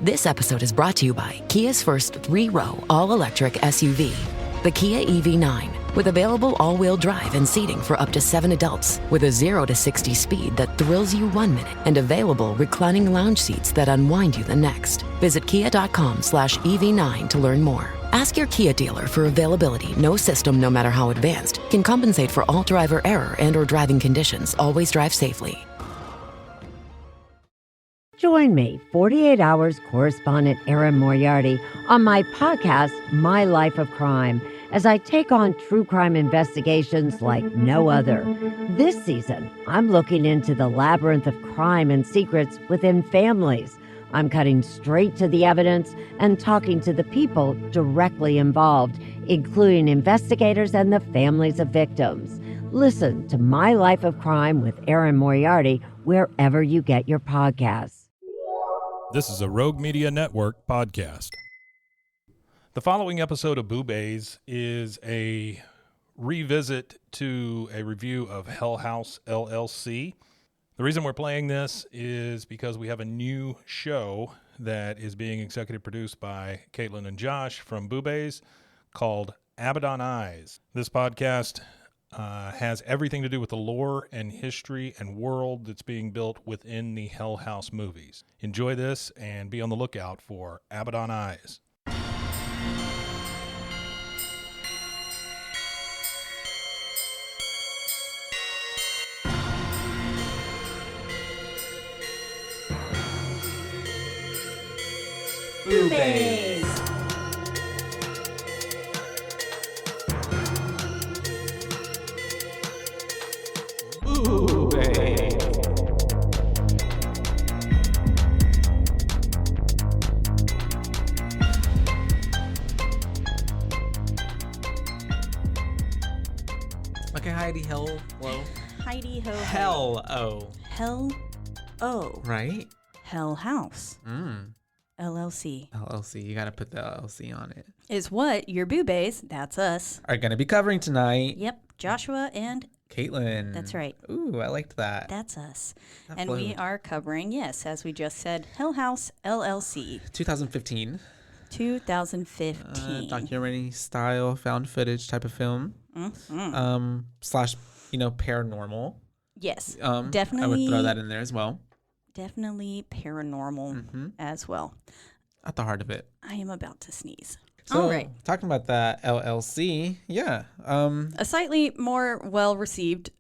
This episode is brought to you by Kia's first 3-row all-electric SUV, the Kia EV9, with available all-wheel drive and seating for up to 7 adults, with a 0 to 60 speed that thrills you 1 minute, and available reclining lounge seats that unwind you the next. Visit kia.com/EV9 to learn more. Ask your Kia dealer for availability. No system, no matter how advanced, can compensate for all driver error and or driving conditions. Always drive safely. Join me, 48 Hours correspondent Erin Moriarty, on my podcast, My Life of Crime, as I take on true crime investigations like no other. This season, I'm looking into the labyrinth of crime and secrets within families. I'm cutting straight to the evidence and talking to the people directly involved, including investigators and the families of victims. Listen to My Life of Crime with Erin Moriarty wherever you get your podcasts. This is a Rogue Media Network podcast. The following episode of BooBaes is a revisit to a review of Hell House, LLC. The reason we're playing this is because we have a new show that is being executive produced by Caitlin and Josh from BooBaes called Abaddon Eyes. This podcast has everything to do with the lore and history and world that's being built within the Hell House movies. Enjoy this and be on the lookout for Abaddon Eyes. BooBaes. Okay, Heidi, hello. Heidi ho. Hell-o. Hell-o. Right? Hell House. LLC. LLC. You gotta put the LLC on it. Is what your BooBaes, that's us. Are gonna be covering tonight. Yep. Joshua and Caitlin. That's right. Ooh, I liked that. That's us. That and flowed. we are covering, yes, as we just said, Hell House LLC. 2015. 2015. Documentary style, found footage type of film. Slash, paranormal. Yes. Definitely. I would throw that in there as well. Definitely paranormal as well. At the heart of it. I am about to sneeze. So, all right. Talking about that LLC, yeah. A slightly more well-received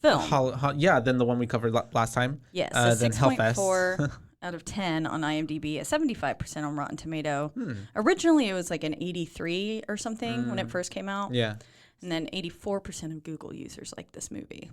film. Than the one we covered last time. Yes, a than 6.4 out of 10 on IMDb, a 75% on Rotten Tomato. Originally, it was like an 83 or something when it first came out. Yeah. And then 84% of Google users like this movie.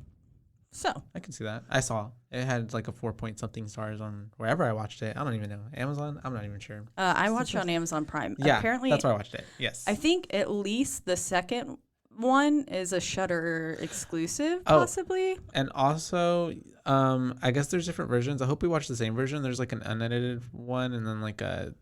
So I can see that. I saw it had like a 4-point-something stars on wherever I watched it. I don't even know. Amazon? I'm not even sure. I watched it on Amazon Prime. Yeah, apparently, that's where I watched it. Yes. I think at least the second one is a Shudder exclusive, possibly. And also, I guess there's different versions. I hope we watch the same version. There's like an unedited one and then like a...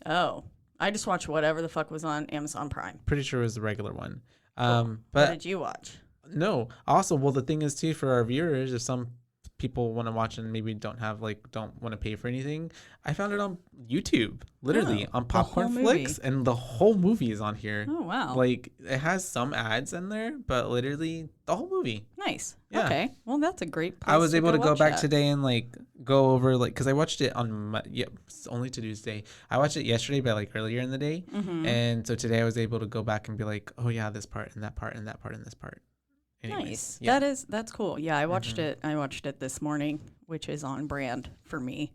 Oh, I just watched whatever the fuck was on Amazon Prime. Pretty sure it was the regular one. Cool. But what did you watch? No. Also, well, the thing is too, for our viewers, if some people want to watch and maybe don't want to pay for anything, I found it on YouTube, literally on Popcorn Flicks, and the whole movie is on here. Oh wow! Like it has some ads in there, but literally the whole movie. Nice. Yeah. Okay. Well, that's a great place I was able to go back that. today and like go over because I watched it on only Tuesday. I watched it yesterday, but like earlier in the day, and so today I was able to go back and be like, oh yeah, this part and that part and that part and this part. Anyways, nice. Yeah. That's cool. Yeah, I watched it. I watched it this morning, which is on brand for me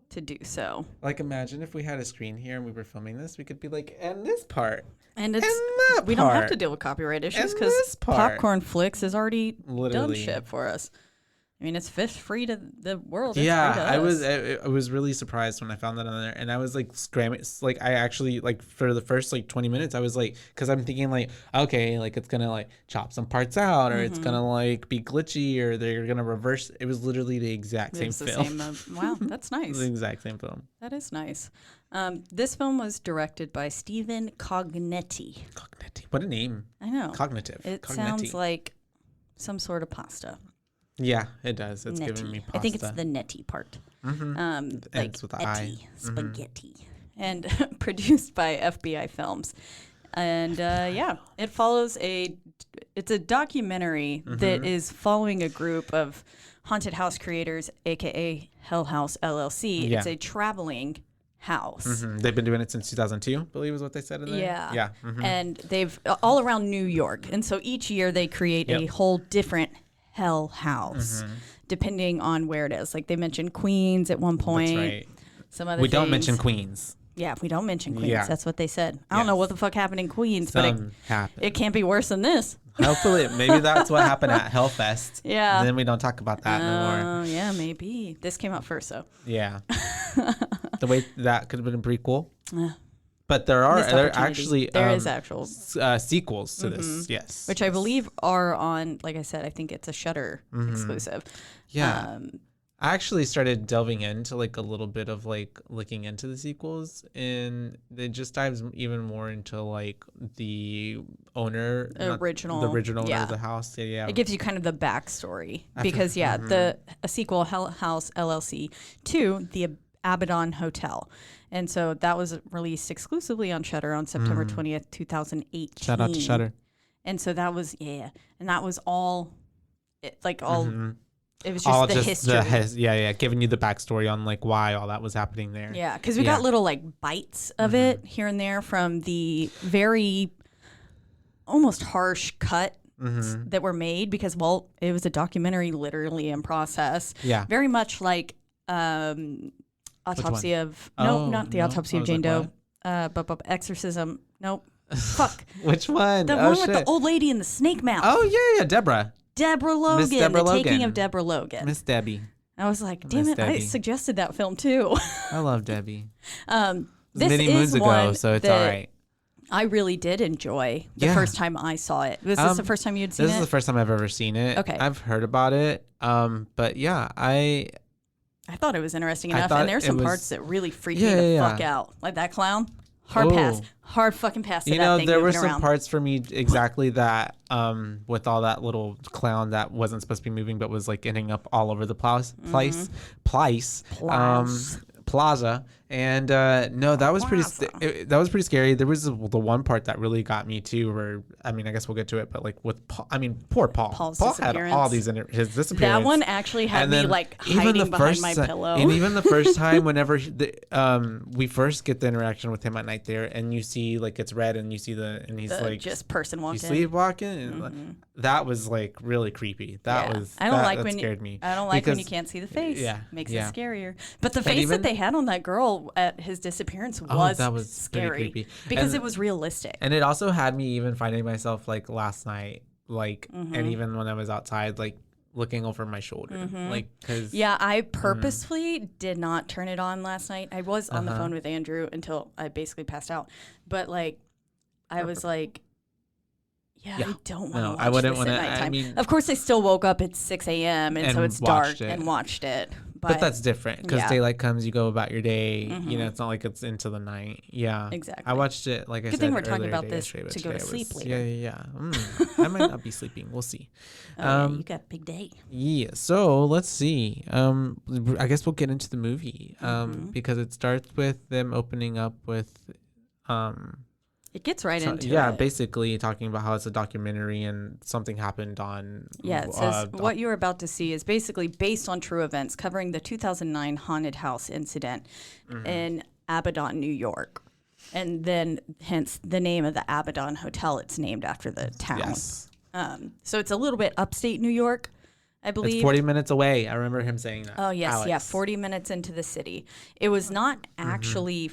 to do so. Like, imagine if we had a screen here and we were filming this, we could be like, and this part, and it's that we part, don't have to deal with copyright issues and because this part. Popcorn Flicks has already done Literally. shit for us. I mean, it's free to the world. It's Yeah, free to I was really surprised when I found that on there, and I was like scrambling. Like I actually like for the first like 20 minutes, I was like, because I'm thinking like, okay, like it's gonna like chop some parts out, or it's gonna like be glitchy, or they're gonna reverse. It was literally the exact same film. Wow, that's nice. The exact same film. That is nice. This film was directed by Stephen Cognetti. Cognetti, what a name! I know. Cognitive. It Cognetti. sounds like some sort of pasta. Yeah, it does. It's Netty. giving me pasta. I think it's the netty part. Ends with the I. Spaghetti. And produced by FBI Films. And it follows it's a documentary that is following a group of haunted house creators, aka Hell House LLC. Yeah. It's a traveling house. They've been doing it since 2002, I believe is what they said in there. Yeah. And they've all around New York. And so each year they create a whole different Hell House, depending on where it is. Like they mentioned Queens at one point. That's right. Some other We don't things. mention Queens. Yeah, we don't mention Queens. Yeah. That's what they said. I don't know what the fuck happened in Queens, but happened. it can't be worse than this. Hopefully, maybe that's what happened at Hellfest. Yeah. And then we don't talk about that no more. Oh, yeah, maybe. This came out first, so. Yeah. The way that could have been pretty cool. Yeah. But there Missed actually there is actual sequels to this. Yes. which I believe are on, like I said, I think it's a Shudder exclusive. Yeah. I actually started delving into like a little bit of like looking into the sequels, and it just dives even more into like the owner, the original owner of the house. Yeah. It gives you kind of the backstory because a sequel, Hell House LLC to the Abaddon Hotel. And so that was released exclusively on Shudder on September 20th, 2018. Shout out to Shudder. And so that was, and that was all, it was just all the history. Giving you the backstory on like why all that was happening there. Yeah, because we got little like bites of it here and there from the very almost harsh cut that were made because, well, it was a documentary literally in process. Yeah. Very much like Autopsy of... No, not the Autopsy of Jane Doe. But Exorcism. Nope. Fuck. Which one? The one with the old lady in the snake mouth. Oh, yeah. Deborah Logan. Deborah the Logan. Taking of Deborah Logan. Miss Debbie. I was like, damn it, I suggested that film too. I love Debbie. This many is moons ago, one so it's that all right. I really did enjoy the first time I saw it. Was this the first time you'd seen it? This is the first time I've ever seen it. Okay. I've heard about it. But yeah, I thought it was interesting enough, and there's some parts that really freaked me the fuck out. Like that clown. Hard fucking pass to that thing. There were moving some around. parts for me exactly that with all that little clown that wasn't supposed to be moving but was like ending up all over the plaza. And no, that was that was pretty scary. There was the one part that really got me too, where I mean, I guess we'll get to it, but like with Paul, poor Paul. Paul had all these his disappearance. That one actually had me like hiding behind my pillow. And even the first time, whenever we first get the interaction with him at night there, and you see like it's red, and you see and he's like just person walking, sleepwalking, and that was like really creepy. That scared me. I don't like when you can't see the face. Yeah, makes it scarier. But the face that they had on that girl at his disappearance was scary creepy because it was realistic. And it also had me even finding myself like last night, like, and even when I was outside, like looking over my shoulder, like, cause I purposefully did not turn it on last night. I was on the phone with Andrew until I basically passed out, but like, I was like, I don't want to watch this at nighttime. I mean, of course, I still woke up at 6 a.m. and so it's dark and watched it. But that's different because daylight comes, you go about your day. You know, it's not like it's into the night. Yeah, exactly. I watched it. Like I said, good thing we're talking about this to go to sleep later. Yeah. I might not be sleeping. We'll see. You got a big day. Yeah. So let's see. I guess we'll get into the movie because it starts with them opening up with. It gets right into it. Yeah, basically talking about how it's a documentary and something happened on... Yeah, it says what you're about to see is basically based on true events covering the 2009 haunted house incident in Abadon, New York. And then, hence, the name of the Abaddon Hotel, it's named after the town. Yes. So it's a little bit upstate New York, I believe. It's 40 minutes away. I remember him saying that. Oh, yes, Alex. 40 minutes into the city. It was not actually...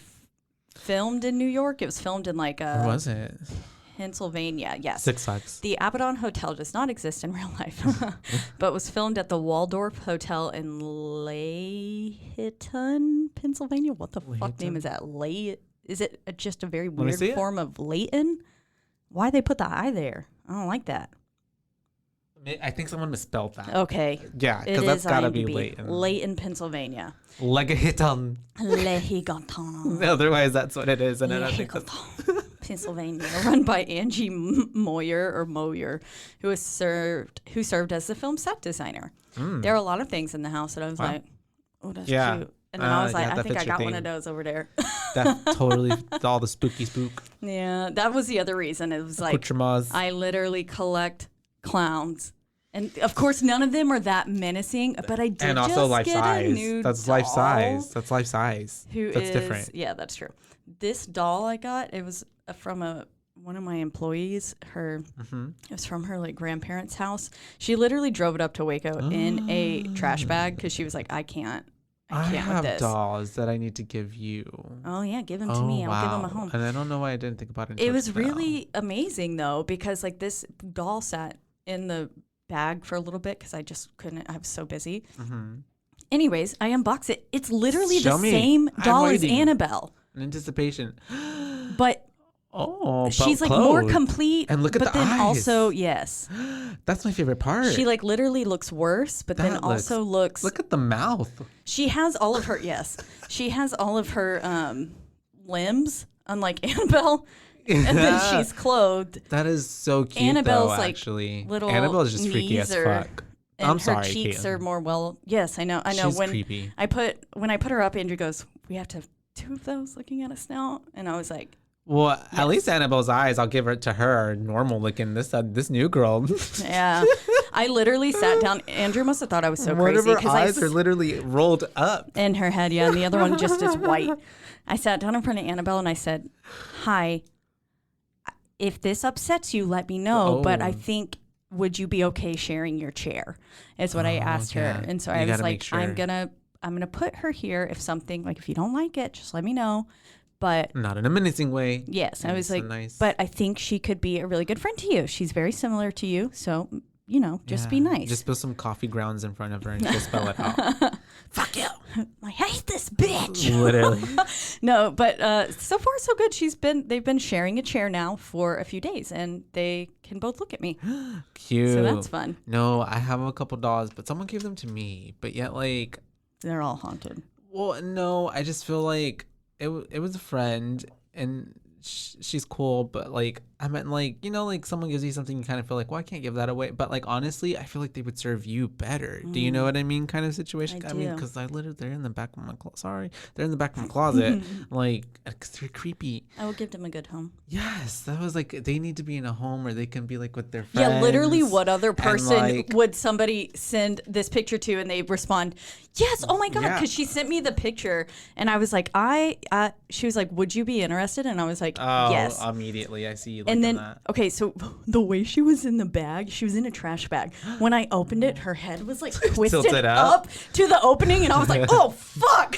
filmed in New York. It was filmed in like Where was it? Pennsylvania. Yes. Six Flags. The Abaddon Hotel does not exist in real life, but was filmed at the Waldorf Hotel in Layton, Pennsylvania. What the fuck name is that? Is it just a very weird form of Layton? Why they put the I there? I don't like that. I think someone misspelled that. Okay. Yeah, because that's got to be Layton. Layton, Pennsylvania. Legahiton. Lehigaton. Otherwise, that's what it is. And Pennsylvania, run by Angie Moyer, who served as the film set designer. There are a lot of things in the house that I was like, oh, that's cute. And then I was like, I think I got thing. one of those over there. That totally, all the spooky spook. Yeah, that was the other reason. It was like, I literally collect clowns. And of course, none of them are that menacing, but I did and also just life get size. a new That's doll. life size. That's life size. That's different. Yeah, that's true. This doll I got, it was from one of my employees. It was from her like grandparents' house. She literally drove it up to Waco in a trash bag because she was like, I can't with this. I have dolls that I need to give you. Oh yeah, give them to me. I'll give them a home. And I don't know why I didn't think about it. It was really amazing though, because like this doll sat in the bag for a little bit because I just couldn't. I was so busy. Anyways, I unbox it. It's literally the same doll as Annabelle. In anticipation. But she's like more complete. And look at the eyes. Then also, yes. That's my favorite part. She like literally looks worse, but then also looks. Look at the mouth. She has all of her, she has all of her limbs, unlike Annabelle. And then she's clothed. That is so cute. Annabelle's though, like actually. little Annabelle is just freaky as fuck. And I'm sorry, her cheeks Caitlin. are more well. Yes, I know. She's when creepy. when I put her up, Andrew goes, "We have to have 2 of those looking at us now," and I was like, "Well, at least Annabelle's eyes, I'll give it to her, are normal looking. This new girl." Yeah, I literally sat down. Andrew must have thought I was so One crazy of her eyes are literally rolled up in her head. Yeah, and the other one just is white. I sat down in front of Annabelle and I said, "Hi. If this upsets you, let me know. But I think, would you be okay sharing your chair?" Is what I asked her. And so I was like, sure. I'm gonna put her here. If something like, if you don't like it, just let me know. But not in a menacing way. Yes, I was like, but I think she could be a really good friend to you. She's very similar to you, so just be nice. Just put some coffee grounds in front of her and she'll spell it out. Fuck you! I hate this bitch. Literally. No, but so far so good. They've been sharing a chair now for a few days, and they can both look at me. Cute. So that's fun. No, I have a couple dolls, but someone gave them to me. But yet, like, they're all haunted. Well, no, I just feel like it was a friend, and she's cool, but like I meant like like someone gives you something, you kind of feel like, well, I can't give that away, but like honestly I feel like they would serve you better. Do you know what I mean? Kind of situation. I mean, because they're in the back of my they're in the back of my closet. Like, because they're creepy. I will give them a good home. Yes, that was like, they need to be in a home where they can be like with their friends. Yeah, literally, what other person would somebody send this picture to and they respond, yes, oh my god, because she sent me the picture and I was like, she was like, would you be interested? And I was like, yes. Immediately I see you. And then, that. Okay, so the way she was in the bag, she was in a trash bag. When I opened it, her head was like twisted up to the opening, and I was like, oh, fuck.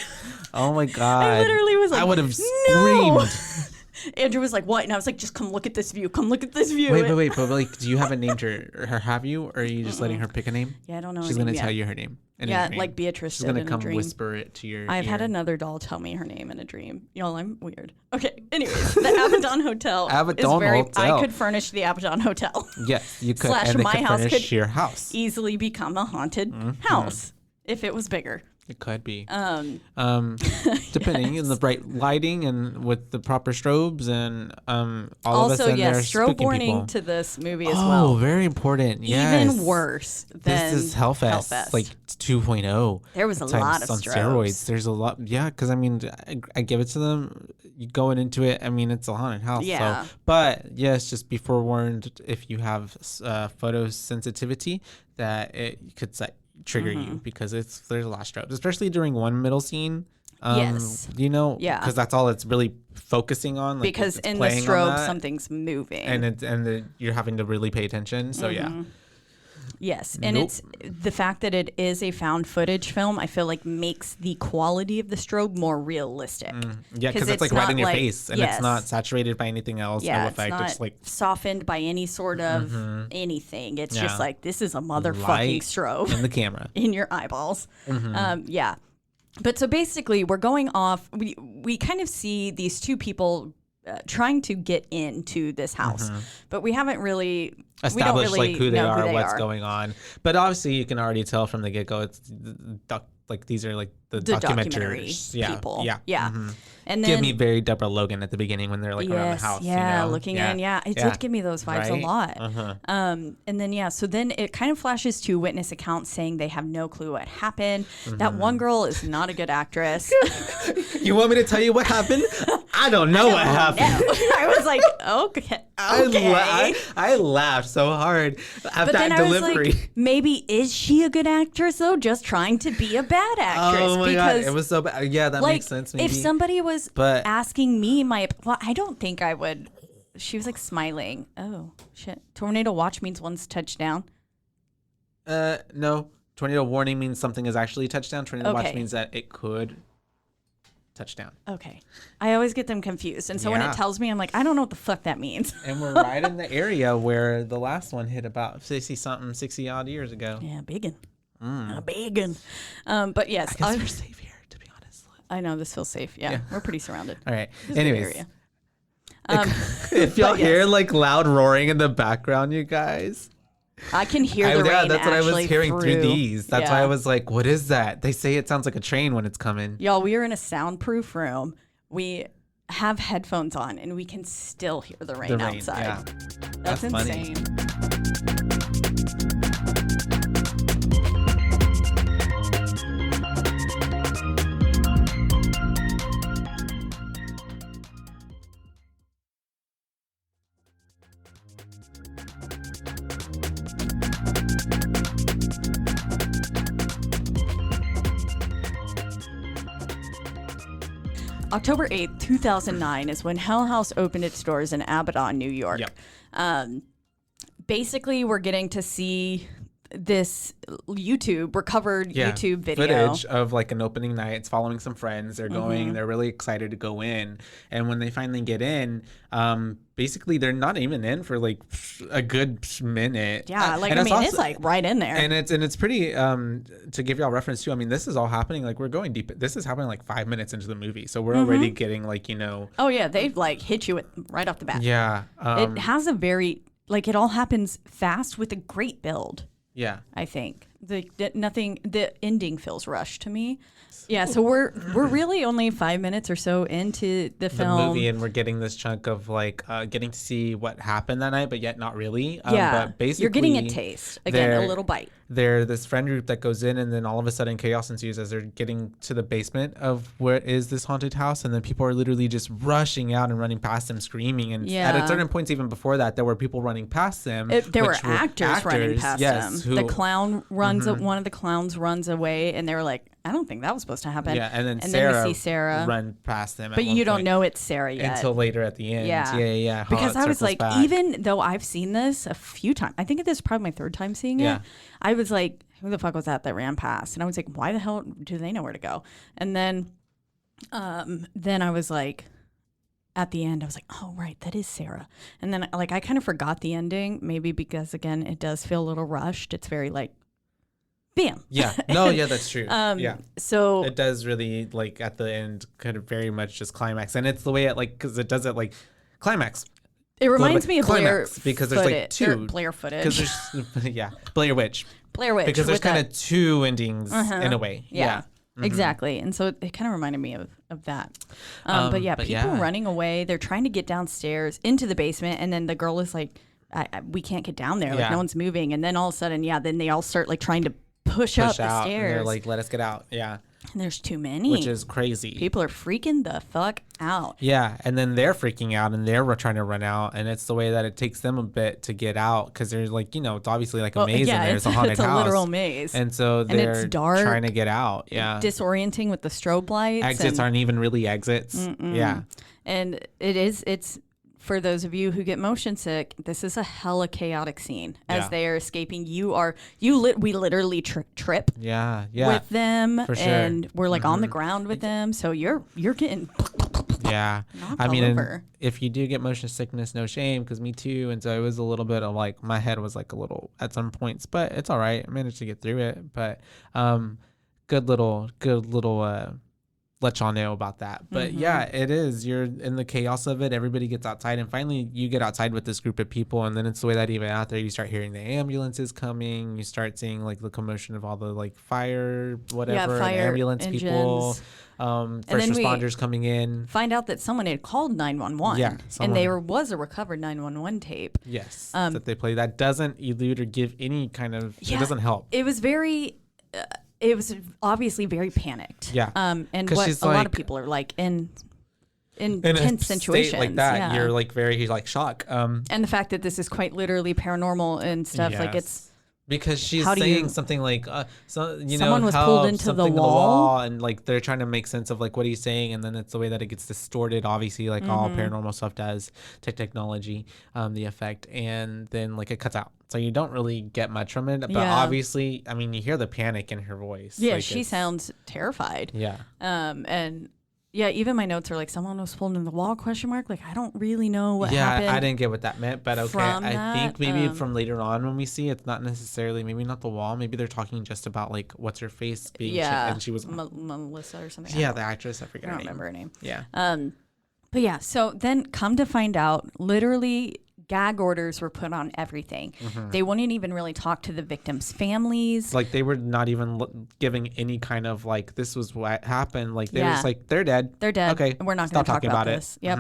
Oh, my God. I literally was like, I would have screamed. Andrew was like, what? And I was like, just come look at this view. Come look at this view. Wait. But like, do you have a name to her? Have you? Or are you just letting her pick a name? Yeah, I don't know. She's going to tell you her name. Yeah, like Beatrice She's going to come whisper it to your I've ear. had another doll tell me her name in a dream. Y'all, I'm weird. Okay, anyways, the Abaddon Hotel Hotel. I could furnish the Abaddon Hotel. Yes, you could. / and my house could your house. easily become a haunted house if it was bigger. It could be. Depending on the bright lighting and with the proper strobes and all of us in there. Strobe warning to this movie as well. Oh, very important. Yes. Even worse than this is Hellfest. Like 2.0. There was a lot of on steroids. There's a lot. Yeah, because I mean, I give it to them. Going into it, I mean, it's a haunted house. Yeah. So, but yes, just be forewarned if you have photosensitivity that it could trigger you, because there's a lot of strobes, especially during one middle scene. Yes. Because that's all it's really focusing on. Like, because in the strobe, something's moving, and you're having to really pay attention. So yeah. Yes, and it's the fact that it is a found footage film, I feel like makes the quality of the strobe more realistic. Yeah, because it's like right in your face, and it's not saturated by anything else. Yeah, no effect. It's like softened by any sort of anything. It's just like, this is a motherfucking strobe in the camera in your eyeballs. Yeah, but so basically, we're going off. We kind of see these two people trying to get into this house, but we haven't really established like who they are, what's going on. But obviously, you can already tell from the get-go, it's these are like the documentary documentaries. people. Yeah. Mm-hmm. And then give me very Deborah Logan at the beginning when they're like around the house. Yeah, you know? looking in. Yeah, it did give me those vibes a lot. And then so then it kind of flashes to witness accounts saying they have no clue what happened. That one girl is not a good actress. You want me to tell you what happened? I don't know what happened. I was like, okay. I laughed so hard at that delivery. Like, maybe is she a good actress though? Just trying to be a bad actress? Oh my god, it was so bad. Yeah, that makes sense. Maybe. If somebody was asking me I don't think I would. She was like smiling. Oh shit! Tornado watch means one's touchdown. No. Tornado warning means something is actually touchdown. Tornado watch means that it could touchdown. Okay. I always get them confused. And so when it tells me, I'm like, I don't know what the fuck that means. And we're right in the area where the last one hit about 60 odd years ago. Yeah, biggin'. Biggin'. But yes. I guess we're safe here, to be honest. I know, this feels safe. Yeah. We're pretty surrounded. All right. Anyways. If y'all hear like loud roaring in the background, you guys. I can hear the rain. Yeah, that's what I was hearing through these. That's why I was like, what is that? They say it sounds like a train when it's coming. Y'all, we are in a soundproof room. We have headphones on and we can still hear the rain outside. Yeah. That's insane. Funny. October 8th, 2009 is when Hell House opened its doors in Abaddon, New York. Yep. Basically, we're getting to see this recovered YouTube video. Footage of like an opening night. It's following some friends. They're going, they're really excited to go in. And when they finally get in, basically they're not even in for like a good minute. Yeah, like it's like right in there. And it's pretty to give y'all reference too. I mean, this is all happening like we're going deep. This is happening like 5 minutes into the movie. So we're already getting like, Oh yeah, they've like hit you right off the bat. Yeah. It has a very it all happens fast with a great build. Yeah, I think the ending feels rushed to me. Yeah, so we're really only 5 minutes or so into the film. The movie, and we're getting this chunk of like getting to see what happened that night, but yet not really. But basically, you're getting a taste again, a little bite. They're this friend group that goes in, and then all of a sudden chaos ensues as they're getting to the basement of where is this haunted house, and then people are literally just rushing out and running past them, screaming. And at a certain points, even before that, there were people running past them. There were actors running past them. The clown runs. One of the clowns runs away, and they were like, I don't think that was supposed to happen. Yeah, and then we see Sarah run past them. But you don't know it's Sarah yet until later at the end. Yeah. Because I was like, even though I've seen this a few times, I think this is probably my third time seeing it. I was like, who the fuck was that ran past? And I was like, why the hell do they know where to go? And then I was like, at the end, I was like, oh, right, that is Sarah. And then I kind of forgot the ending, maybe because, again, it does feel a little rushed. It's very bam. Yeah. No, yeah, that's true. So it does really at the end kind of very much just climax. And it's the way it because it does it climax. It reminds me of Blair because there's two Blair footage. Blair Witch. Because there's kind of two endings in a way. Yeah. Exactly. And so it kind of reminded me of that. But people running away, they're trying to get downstairs into the basement, and then the girl is like, we can't get down there. No one's moving. And then all of a sudden, then they all start trying to push up the stairs. And they're like, let us get out. Yeah. And there's too many. Which is crazy. People are freaking the fuck out. Yeah. And then they're freaking out and they're trying to run out. And it's the way that it takes them a bit to get out because they're it's obviously a maze in there. It's a haunted house. It's a literal maze. And so they're it's dark, trying to get out. Yeah. Disorienting with the strobe lights. Exits aren't even really exits. Yeah. And it's for those of you who get motion sick, this is a hella chaotic scene as they are escaping. We literally trip. With them, for sure. And we're on the ground with them. So you're getting. Yeah, I mean, and if you do get motion sickness, no shame, because me too. And so it was a little bit of my head was a little at some points, but it's all right. I managed to get through it. But good little let y'all know about that. But yeah, it is. You're in the chaos of it. Everybody gets outside, and finally you get outside with this group of people, and then it's the way that even out there, you start hearing the ambulances coming. You start seeing like the commotion of all the like fire, whatever, fire ambulance engines. People, first responders coming in. Find out that someone had called 911. Yeah, and there was a recovered 911 tape. Yes, that they play. That doesn't elude or give any kind of. It doesn't help. It was very. It was obviously very panicked. Yeah. And what a lot of people are like in tense situations like that, you're like very like shock. And the fact that this is quite literally paranormal and stuff, like it's because she's saying something like, someone was pulled into the wall, and like they're trying to make sense of like what he's saying, and then it's the way that it gets distorted. Obviously, like all paranormal stuff does to technology, the effect, and then like it cuts out, so you don't really get much from it. But obviously, I mean, you hear the panic in her voice. Yeah, like she sounds terrified. Yeah. And. Yeah, even my notes are like, someone was pulled in the wall, ? Like, I don't really know what happened. Yeah, I didn't get what that meant, but okay. I think maybe from later on when we see, it's not necessarily, maybe not the wall. Maybe they're talking just about, like, what's her face being and she was... Melissa or something. Yeah, the actress, I forget I her don't name. remember her name. Yeah. But yeah, so then come to find out, literally... gag orders were put on everything. They wouldn't even really talk to the victims' families. Like they were not even giving any kind of like, this was what happened. Like they were just like, they're dead. They're dead. Okay. And we're not going to talk about this. Yep.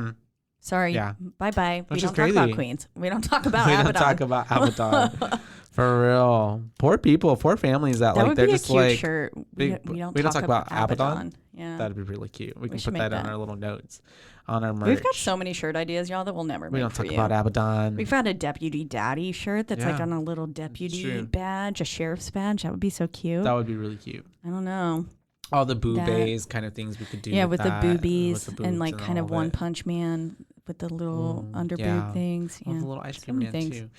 Sorry. Yeah. Bye-bye. We don't talk about Queens. We don't talk about Abadon. We don't talk about Abadon. For real. Poor people, poor families that like, they're just like. Shirt. We don't talk about Abadon. Yeah. That'd be really cute. We can put that on our little notes. On our merch. We've got so many shirt ideas, y'all, that we'll never make for you. We don't talk about Abadon. We've got a deputy daddy shirt that's like on a little deputy badge, a sheriff's badge. That would be so cute. That would be really cute. I don't know. All the BooBaes kind of things we could do. Yeah, with the BooBaes and like kind of One Punch Man with the little underboob things. Yeah, the little ice cream man too.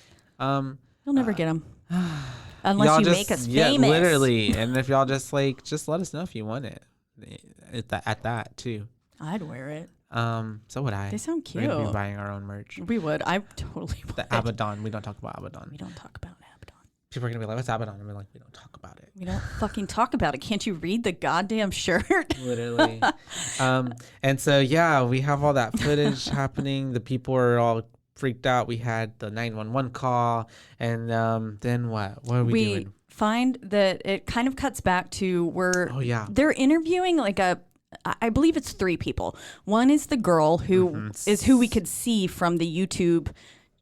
You'll never get them unless you make us famous. Yeah, literally. And if y'all just let us know if you want it at that too. I'd wear it. So would I. They sound cute. We'd be buying our own merch. We would. I totally would. The Abadon. We don't talk about Abadon. We don't talk about Abadon. People are gonna be like, "What's Abadon?" And we're like, "We don't talk about it. We don't fucking talk about it. Can't you read the goddamn shirt?" Literally. And so yeah, we have all that footage happening. The people are all freaked out. We had the 911 call, and then what? What are we doing? Find that it kind of cuts back to where they're interviewing like I believe it's 3 people. One is the girl who is who we could see from the YouTube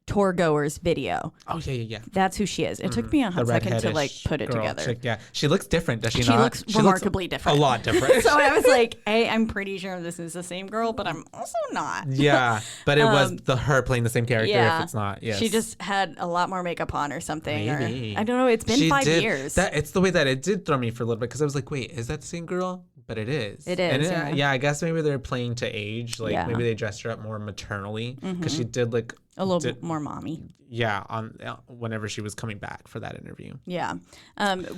tour goers video. Oh yeah. That's who she is. It took me a hot second to like put it together. Chick, yeah, she looks different, does she not? She looks remarkably different. A lot different. So I was like, I'm pretty sure this is the same girl, but I'm also not. Yeah, but it was her playing the same character. If it's not, yes. She just had a lot more makeup on or something. Maybe. Or, I don't know. It's been 5 years. It's the way that it did throw me for a little bit because I was like, wait, is that the same girl? But it is. It is. And I guess maybe they're playing to age. Like maybe they dressed her up more maternally because she did like a little bit more mommy. Yeah, on whenever she was coming back for that interview. Yeah.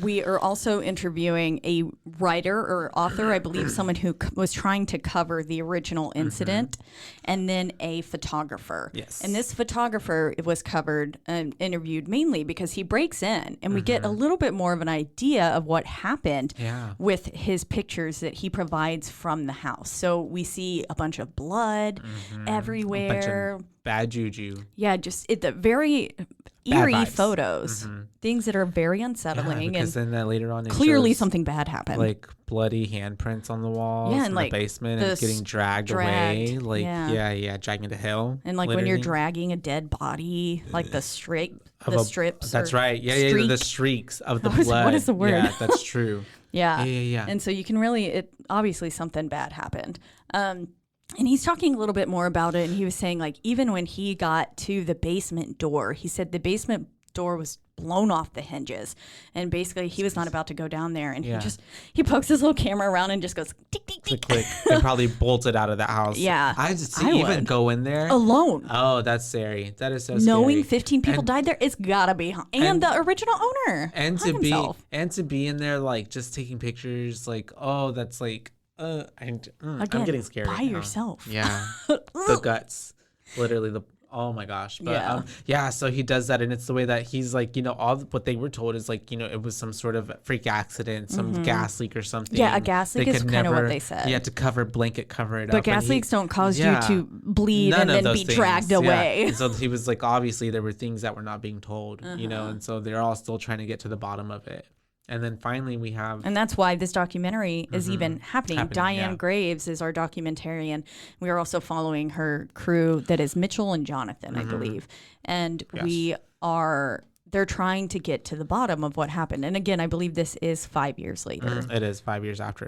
We are also interviewing a writer or author, I believe someone who was trying to cover the original incident, and then a photographer. Yes. And this photographer was covered and interviewed mainly because he breaks in and we get a little bit more of an idea of what happened with his pictures that he provides from the house. So we see a bunch of blood everywhere. A bunch of bad juju. Yeah, just the very eerie photos, things that are very unsettling. Because and then later on, clearly something bad happened. Like bloody handprints on the walls in like the basement and getting dragged away. Like, dragging to hell. And like literally. when you're dragging a dead body, like the strips. That's right. Yeah, the streaks of the blood. What is the word? Yeah, that's true. Yeah. Yeah. And so you can really, obviously something bad happened. And he's talking a little bit more about it. And he was saying, like, even when he got to the basement door, he said the basement door was blown off the hinges. And basically, he was not about to go down there. And he pokes his little camera around and just goes, tick, tick, tick. Click, and probably bolted out of the house. Yeah. I even go in there alone. Oh, that's scary. That is so scary. Knowing 15 people died there, it's gotta be. And the original owner. And to be in there, like, just taking pictures, like, oh, that's like, I'm getting scared by yourself. Yeah. The guts. Literally Oh my gosh. But so he does that, and it's the way that he's like, all what they were told is like, it was some sort of freak accident, some gas leak or something. Yeah, a gas leak is kind of what they said. He had to cover it up. But gas leaks don't cause you to bleed and then be dragged away. And so he was like, obviously there were things that were not being told, and so they're all still trying to get to the bottom of it. And then finally we have... And that's why this documentary is even happening. Diane Graves is our documentarian. We are also following her crew that is Mitchell and Jonathan, I believe. And they're trying to get to the bottom of what happened. And again, I believe this is 5 years later. It is 5 years after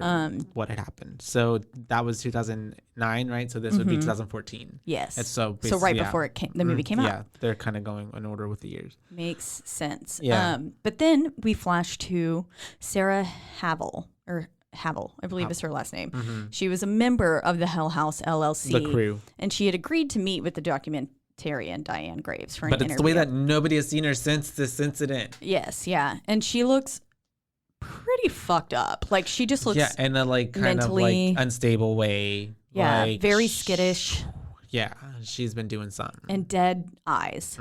what had happened. So that was 2009, right? So this would be 2014. Yes. And so right before the movie came out. Yeah, they're kind of going in order with the years. Makes sense. Yeah. But then we flash to Sarah Havel, I believe is her last name. She was a member of the Hell House LLC. The crew. And she had agreed to meet with the documentarian Diane Graves for an interview. But it's the way that nobody has seen her since this incident. Yes, yeah. And she looks pretty fucked up. Like, she just looks in a like kind mentally, of like unstable way. Yeah, like, very skittish. Yeah, she's been doing something. And dead eyes.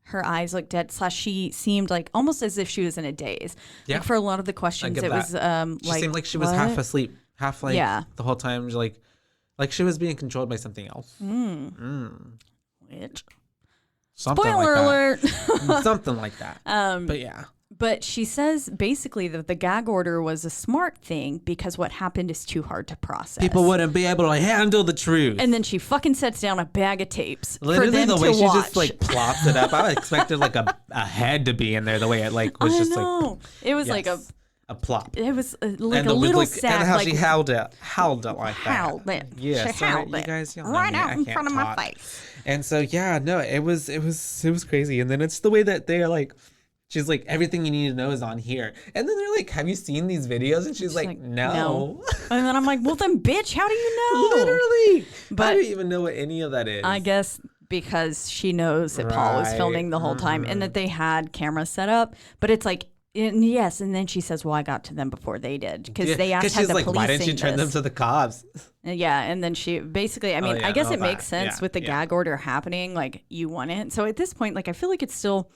Her eyes look dead. / she seemed like almost as if she was in a daze. Yeah. Like, for a lot of the questions, it was she seemed like she was half asleep, half like the whole time, like she was being controlled by something else. Which, spoiler alert. Something like that. But yeah. But she says basically that the gag order was a smart thing because what happened is too hard to process. People wouldn't be able to handle the truth. And then she fucking sets down a bag of tapes. Literally, for them the way to she watch. just like plops it up. I expected like a head to be in there. The way it like was just like. It was like a plop. It was like a little sack. And how like, she howled it like that. Howled it. Yeah, she howled it. You guys, right out in front of my face. And so it was crazy. And then it's the way that they're like. She's like, everything you need to know is on here. And then they're like, have you seen these videos? And she's like, no. And then I'm like, well, then, bitch, how do you know? Literally. But I don't even know what any of that is. I guess because she knows that Paul was filming the whole time and that they had cameras set up. But it's like, and then she says, well, I got to them before they did. Because they asked how the police why didn't you turn them to the cops? Yeah, and then she basically, I guess it makes sense with the gag order happening. Like, you want it. So at this point, like, I feel like it's still...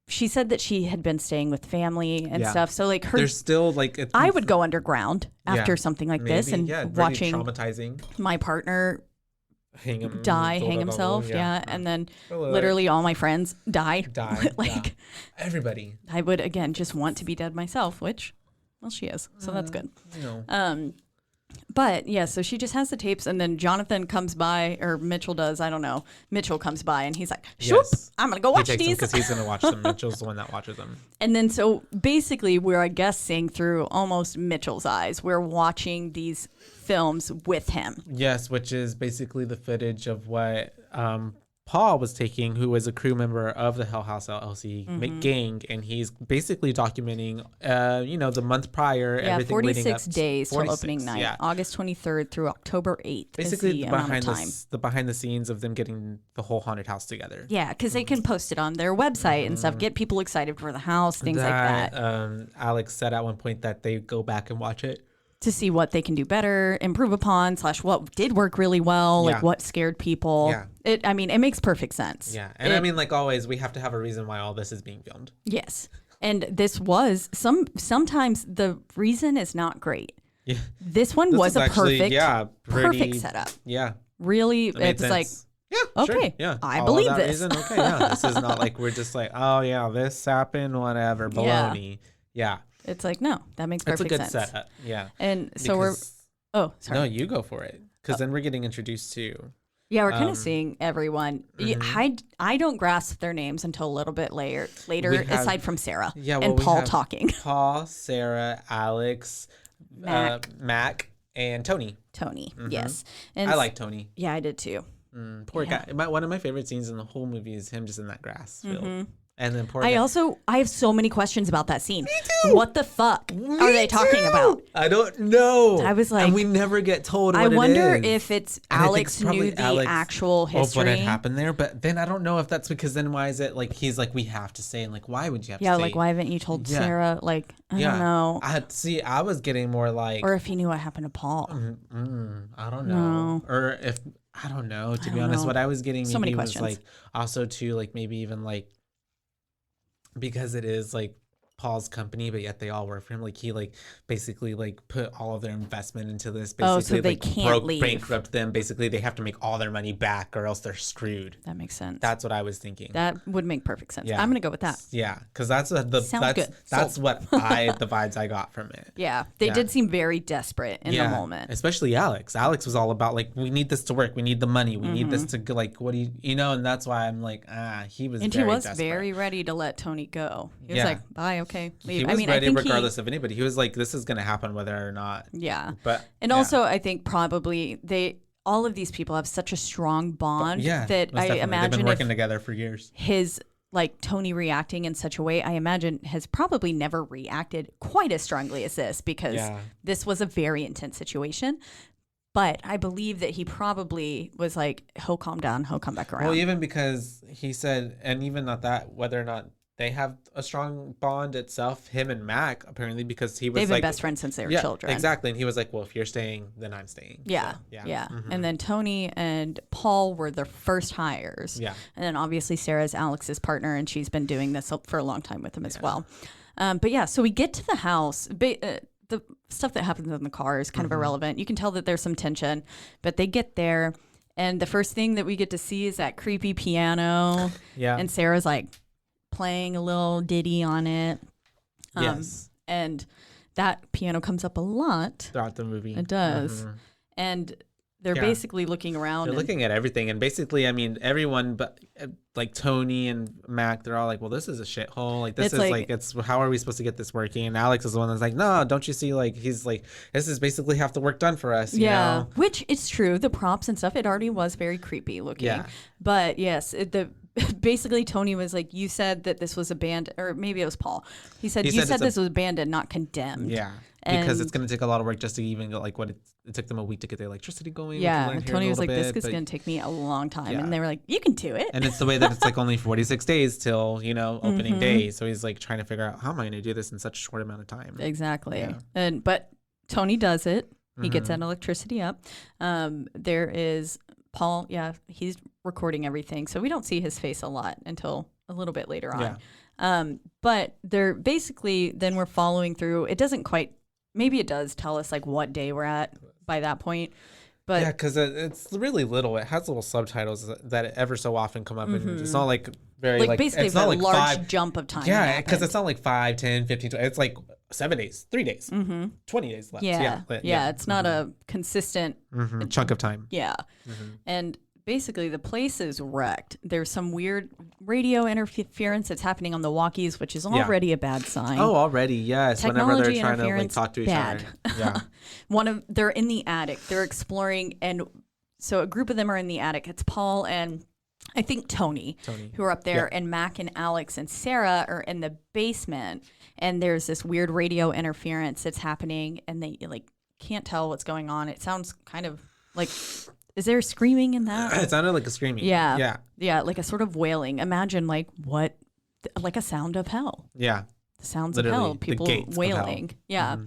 she said that she had been staying with family and stuff. So like there's still like I would go underground after something like this and watching traumatizing my partner hang himself. And then Hello. Literally all my friends die. Like everybody. I would again just want to be dead myself, which she is. So that's good. But yeah, so she just has the tapes, and then Jonathan comes by, or Mitchell does, I don't know. Mitchell comes by, and he's like, "Shoop, I'm gonna go watch these." Because he's gonna watch them. Mitchell's the one that watches them. And then so basically, we're I guess seeing through almost Mitchell's eyes. We're watching these films with him. Yes, which is basically the footage of what Paul was taking, who was a crew member of the Hell House LLC gang, and he's basically documenting, the month prior, everything 46 days till opening night, August 23rd through October 8th. Basically, the behind the scenes of them getting the whole haunted house together. Yeah, because they can post it on their website and stuff, get people excited for the house, things like that. Alex said at one point that they go back and watch it to see what they can do better, improve upon, / what did work really well, like what scared people. Yeah. It makes perfect sense. Yeah. And like always, we have to have a reason why all this is being filmed. Yes. And this was sometimes the reason is not great. Yeah. This one was a perfect setup. Yeah. Really, it's like, yeah, okay, sure. Yeah, I believe this. Okay, yeah. This is not like we're just like, oh yeah, this happened, whatever, baloney. Yeah. It's like, no, that makes perfect sense. It's a good setup. Yeah. And so sorry. No, you go for it. Because then we're getting introduced to. Yeah, we're kind of seeing everyone. I don't grasp their names until a little bit later aside from Sarah and Paul talking. Paul, Sarah, Alex, Mac, and Tony. Yes. And I like Tony. Yeah, I did too. Poor guy. One of my favorite scenes in the whole movie is him just in that grass field. And then I have so many questions about that scene. Me too. What the fuck are they talking about? I don't know. I was like, and we never get told what I wonder it is. if it's Alex knew the actual history of what had happened there. But then I don't know if that's because then why is it like he's like we have to say and like why would you have to say? Yeah, like why haven't you told Sarah? Like I don't know. I was getting more like, or if he knew what happened to Paul. I don't know. Or if I don't know. To be honest, what I was getting so maybe many was like also too like maybe even like because it is like Paul's company, but yet they all work for him. Like he like basically like put all of their investment into this. Basically, so they like can't leave. Bankrupt them. Basically, they have to make all their money back, or else they're screwed. That makes sense. That's what I was thinking. That would make perfect sense. Yeah. I'm gonna go with that. Yeah, because that's the Sounds good. that's what the vibes I got from it. Yeah, they did seem very desperate in the moment. Especially Alex. Alex was all about like, we need this to work. We need the money. We need this to like, what do you know? And that's why I'm like, he was. And very he was desperate. very ready to let Tony go. He was like, bye, okay, leave. He was ready regardless of anybody. He was like, this is gonna happen whether or not. Yeah, but also I think probably all of these people have such a strong bond that I imagine they've been working together for years. His like Tony reacting in such a way, I imagine has probably never reacted quite as strongly as this, because this was a very intense situation. But I believe that he probably was like, he'll calm down, he'll come back around. Well, even because he said, and even not that, whether or not they have a strong bond itself, him and Mac, apparently, because he was They've like, been best friends since they were children. Exactly. And he was like, well, if you're staying, then I'm staying. Yeah. So, yeah. Mm-hmm. And then Tony and Paul were their first hires. Yeah. And then obviously Sarah's Alex's partner, and she's been doing this for a long time with him as well. But yeah, so we get to the house. The stuff that happens in the car is kind of irrelevant. You can tell that there's some tension, but they get there, and the first thing that we get to see is that creepy piano. Yeah. And Sarah's like playing a little ditty on it. Yes. And that piano comes up a lot throughout the movie. It does. And they're basically looking around. They're looking at everything. And basically, I mean, everyone but like Tony and Mac, they're all like, well, this is a shithole. Like, this is like, it's how are we supposed to get this working? And Alex is the one that's like, no, don't you see? Like, he's like, this is basically half the work done for us. You know? Which it's true. The props and stuff, it already was very creepy looking. Yeah. But yes, basically Tony was like, you said that this was abandoned, or maybe it was Paul. He said this was abandoned, not condemned. Yeah. Because it's going to take a lot of work just to even go, like, it took them a week to get the electricity going. Yeah, and Tony was like, this is going to take me a long time. And they were like, you can do it. And it's the way that it's like only 46 days till, opening day. So he's like trying to figure out, how am I going to do this in such a short amount of time? Exactly. Yeah. But Tony does it. He gets that electricity up. There is Paul. Yeah, he's recording everything. So we don't see his face a lot until a little bit later on. Yeah. But they're basically, then we're following through. It doesn't quite, maybe it does tell us like what day we're at by that point. But yeah, because it's really little. It has little subtitles that ever so often come up. And it's not like very like basically it's not a like large jump of time. Yeah, because it's not like 5, 10, 15, 20. It's like 7 days, 3 days, 20 days left. Yeah, it's not a consistent chunk of time. Yeah. And basically the place is wrecked. There's some weird radio interference that's happening on the walkies, which is already a bad sign. Oh, already, yes. Technology whenever they're trying to like interference, talk to each bad. other. Yeah. They're in the attic. They're exploring, and so a group of them are in the attic. It's Paul and I think Tony. Who are up there, and Mac and Alex and Sarah are in the basement, and there's this weird radio interference that's happening, and they like can't tell what's going on. It sounds kind of like, is there screaming in that? It sounded like a screaming. Yeah, like a sort of wailing. Imagine like a sound of hell. Yeah, the sounds literally, of hell. People wailing. Yeah.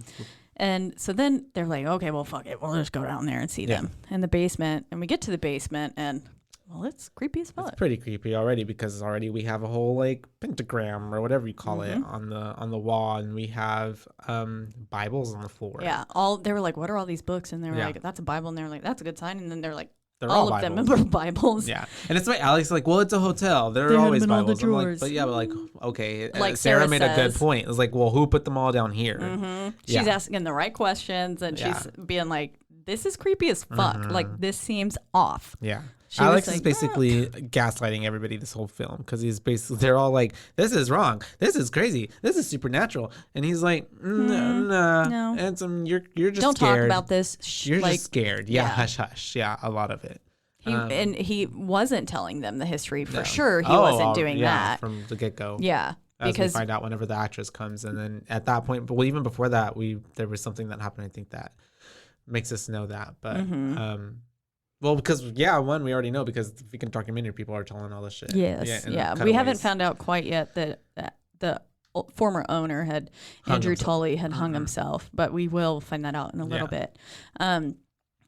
And so then they're like, okay, well, fuck it. We'll just go down there and see them in the basement. And we get to the basement, and well, it's creepy as fuck. It's pretty creepy already, because already we have a whole like pentagram or whatever you call it on the wall, and we have Bibles on the floor. Yeah, they were like, what are all these books? And they were like, that's a Bible. And they're like, that's a good sign. And then they're like, all of them are Bibles. Yeah, and it's why Alex is like, well, it's a a hotel. There are always Bibles. I'm like, but like, okay. Like Sarah made a good point. It's like, well, who put them all down here? She's asking the right questions, and she's being like, this is creepy as fuck. Like, this seems off. Yeah. Alex is basically gaslighting everybody this whole film, because they're all like, this is wrong, this is crazy, this is supernatural, and he's like, no, and you're just don't scared. Talk about this. You're just scared. Yeah, hush hush. Yeah, a lot of it. And he wasn't telling them the history for sure. He wasn't doing that from the get go. Yeah, because we find out whenever the actress comes, and then at that point, well, even before that, there was something that happened. I think that makes us know that, but well, because we already know, because the freaking documentary people are telling all this shit. Yes, we haven't found out quite yet that the former owner Andrew Tully had hung himself, but we will find that out in a little bit.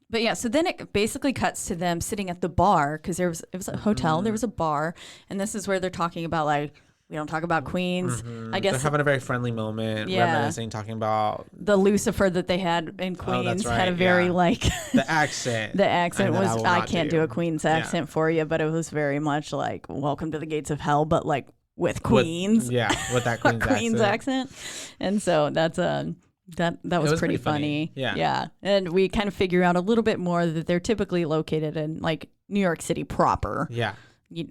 But yeah, so then it basically cuts to them sitting at the bar because it was a hotel, there was a bar, and this is where they're talking about like, we don't talk about queens. I guess they're having a very friendly moment, reminiscing, talking about the Lucifer that they had in Queens had a very like the accent. The accent was I can't do a Queen's accent for you, but it was very much like Welcome to the Gates of Hell, but like with Queens. With that Queen's accent. And so that's that was pretty funny. Yeah. And we kind of figure out a little bit more that they're typically located in like New York City proper. Yeah.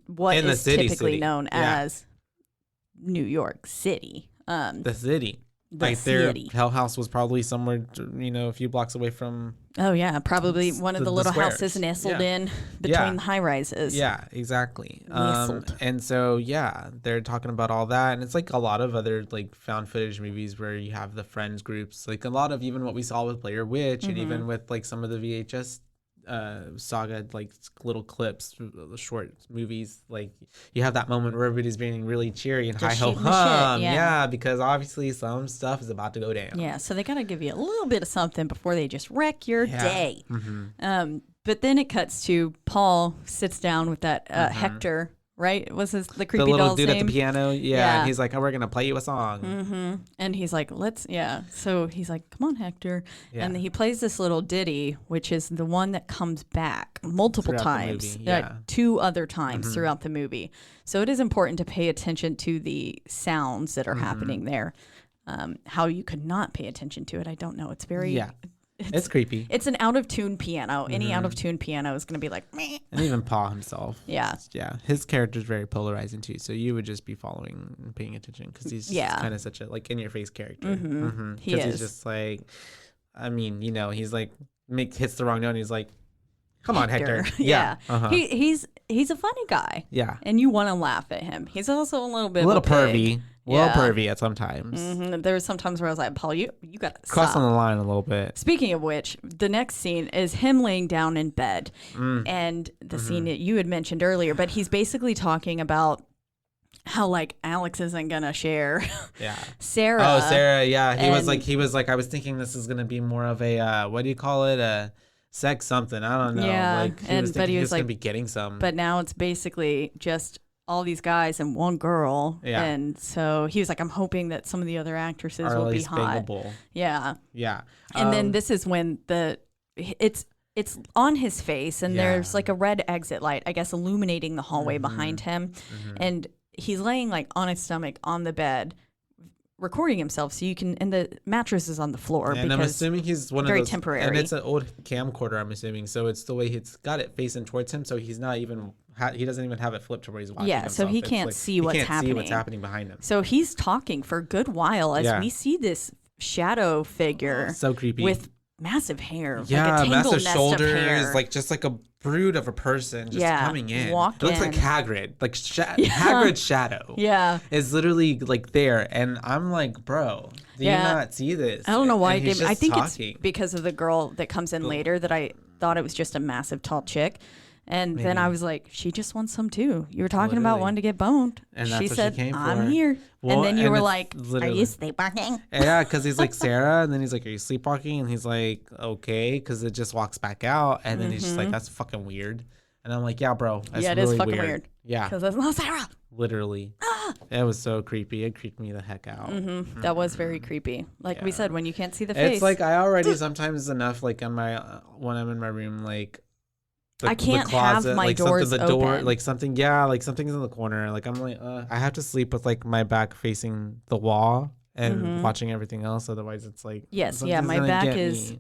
What is typically known as New York City. The city. Like their Hell House was probably somewhere, a few blocks away from. Oh yeah, probably one of the little houses nestled in between the high rises. Yeah, exactly. And so they're talking about all that, and it's like a lot of other like found footage movies where you have the friends groups, like a lot of even what we saw with Blair Witch, and even with like some of the VHS saga, like little clips, short movies, like you have that moment where everybody's being really cheery and high ho hum, because obviously some stuff is about to go down. Yeah, so they gotta give you a little bit of something before they just wreck your day. But then it cuts to Paul sits down with that Hector. Right? Was the creepy the little doll's dude name? At the piano? Yeah. And he's like, oh, we're going to play you a song. And he's like, So he's like, come on, Hector. Yeah. And he plays this little ditty, which is the one that comes back multiple times. Two other times throughout the movie. So it is important to pay attention to the sounds that are happening there. How you could not pay attention to it, I don't know. It's very... It's creepy. It's an out-of-tune piano. Any out-of-tune piano is going to be like, meh. And even Paul himself. Yeah. His character is very polarizing too. So you would just be following and paying attention because he's kind of such a like in-your-face character. He is. He's just like, I mean, he's like hits the wrong note. And he's like, come on, Hector. Yeah. He's a funny guy. Yeah. And you want to laugh at him. He's also a little bit pervy. Pervy at sometimes. There was sometimes where I was like, Paul, you got to crossing the line a little bit. Speaking of which, the next scene is him laying down in bed. And the scene that you had mentioned earlier, but he's basically talking about how like Alex isn't going to share Sarah. Oh, Sarah. Yeah. He was like, I was thinking this is going to be more of a, what do you call it? A sex something. I don't know. Yeah. Like, but he was like, going to be getting some. But now it's basically just all these guys and one girl. Yeah. And so he was like, I'm hoping that some of the other actresses will be hot. Yeah. Yeah. And then this is when it's on his face and there's like a red exit light, I guess, illuminating the hallway behind him. And he's laying like on his stomach on the bed, recording himself so you can, and the mattress is on the floor. And I'm assuming he's one of those, temporary. And it's an old camcorder, I'm assuming. So it's the way he's got it facing towards him. So he's not even, he doesn't even have it flipped to where he's watching himself. So he can't see what's happening. See what's happening behind him. So he's talking for a good while as we see this shadow figure. So creepy. With massive hair. Yeah, like a massive shoulders, like just like a brood of a person just coming in. It looks like Hagrid. Like Hagrid's shadow. Yeah. Is literally like there. And I'm like, bro, do you not see this? I don't know why. I think talking. It's because of the girl that comes in later that I thought it was just a massive tall chick. And then I was like, she just wants some too. You were talking about wanting to get boned. And she said, I'm here. Well, and then you were like, are you sleepwalking? Yeah, because he's like, Sarah. And then he's like, are you sleepwalking? And he's like, okay. Because it just walks back out. And then he's just like, that's fucking weird. And I'm like, yeah, bro. That's it really is fucking weird. Yeah. Because that's not Sarah. Literally. It was so creepy. It creeped me the heck out. That was very creepy. Like we said, when you can't see the face. It's like I already sometimes enough like on my when I'm in my room, like I can't closet, have my like doors the open. door, like something, like something's in the corner. Like I'm like, I have to sleep with like my back facing the wall and watching everything else. Otherwise, it's like my back is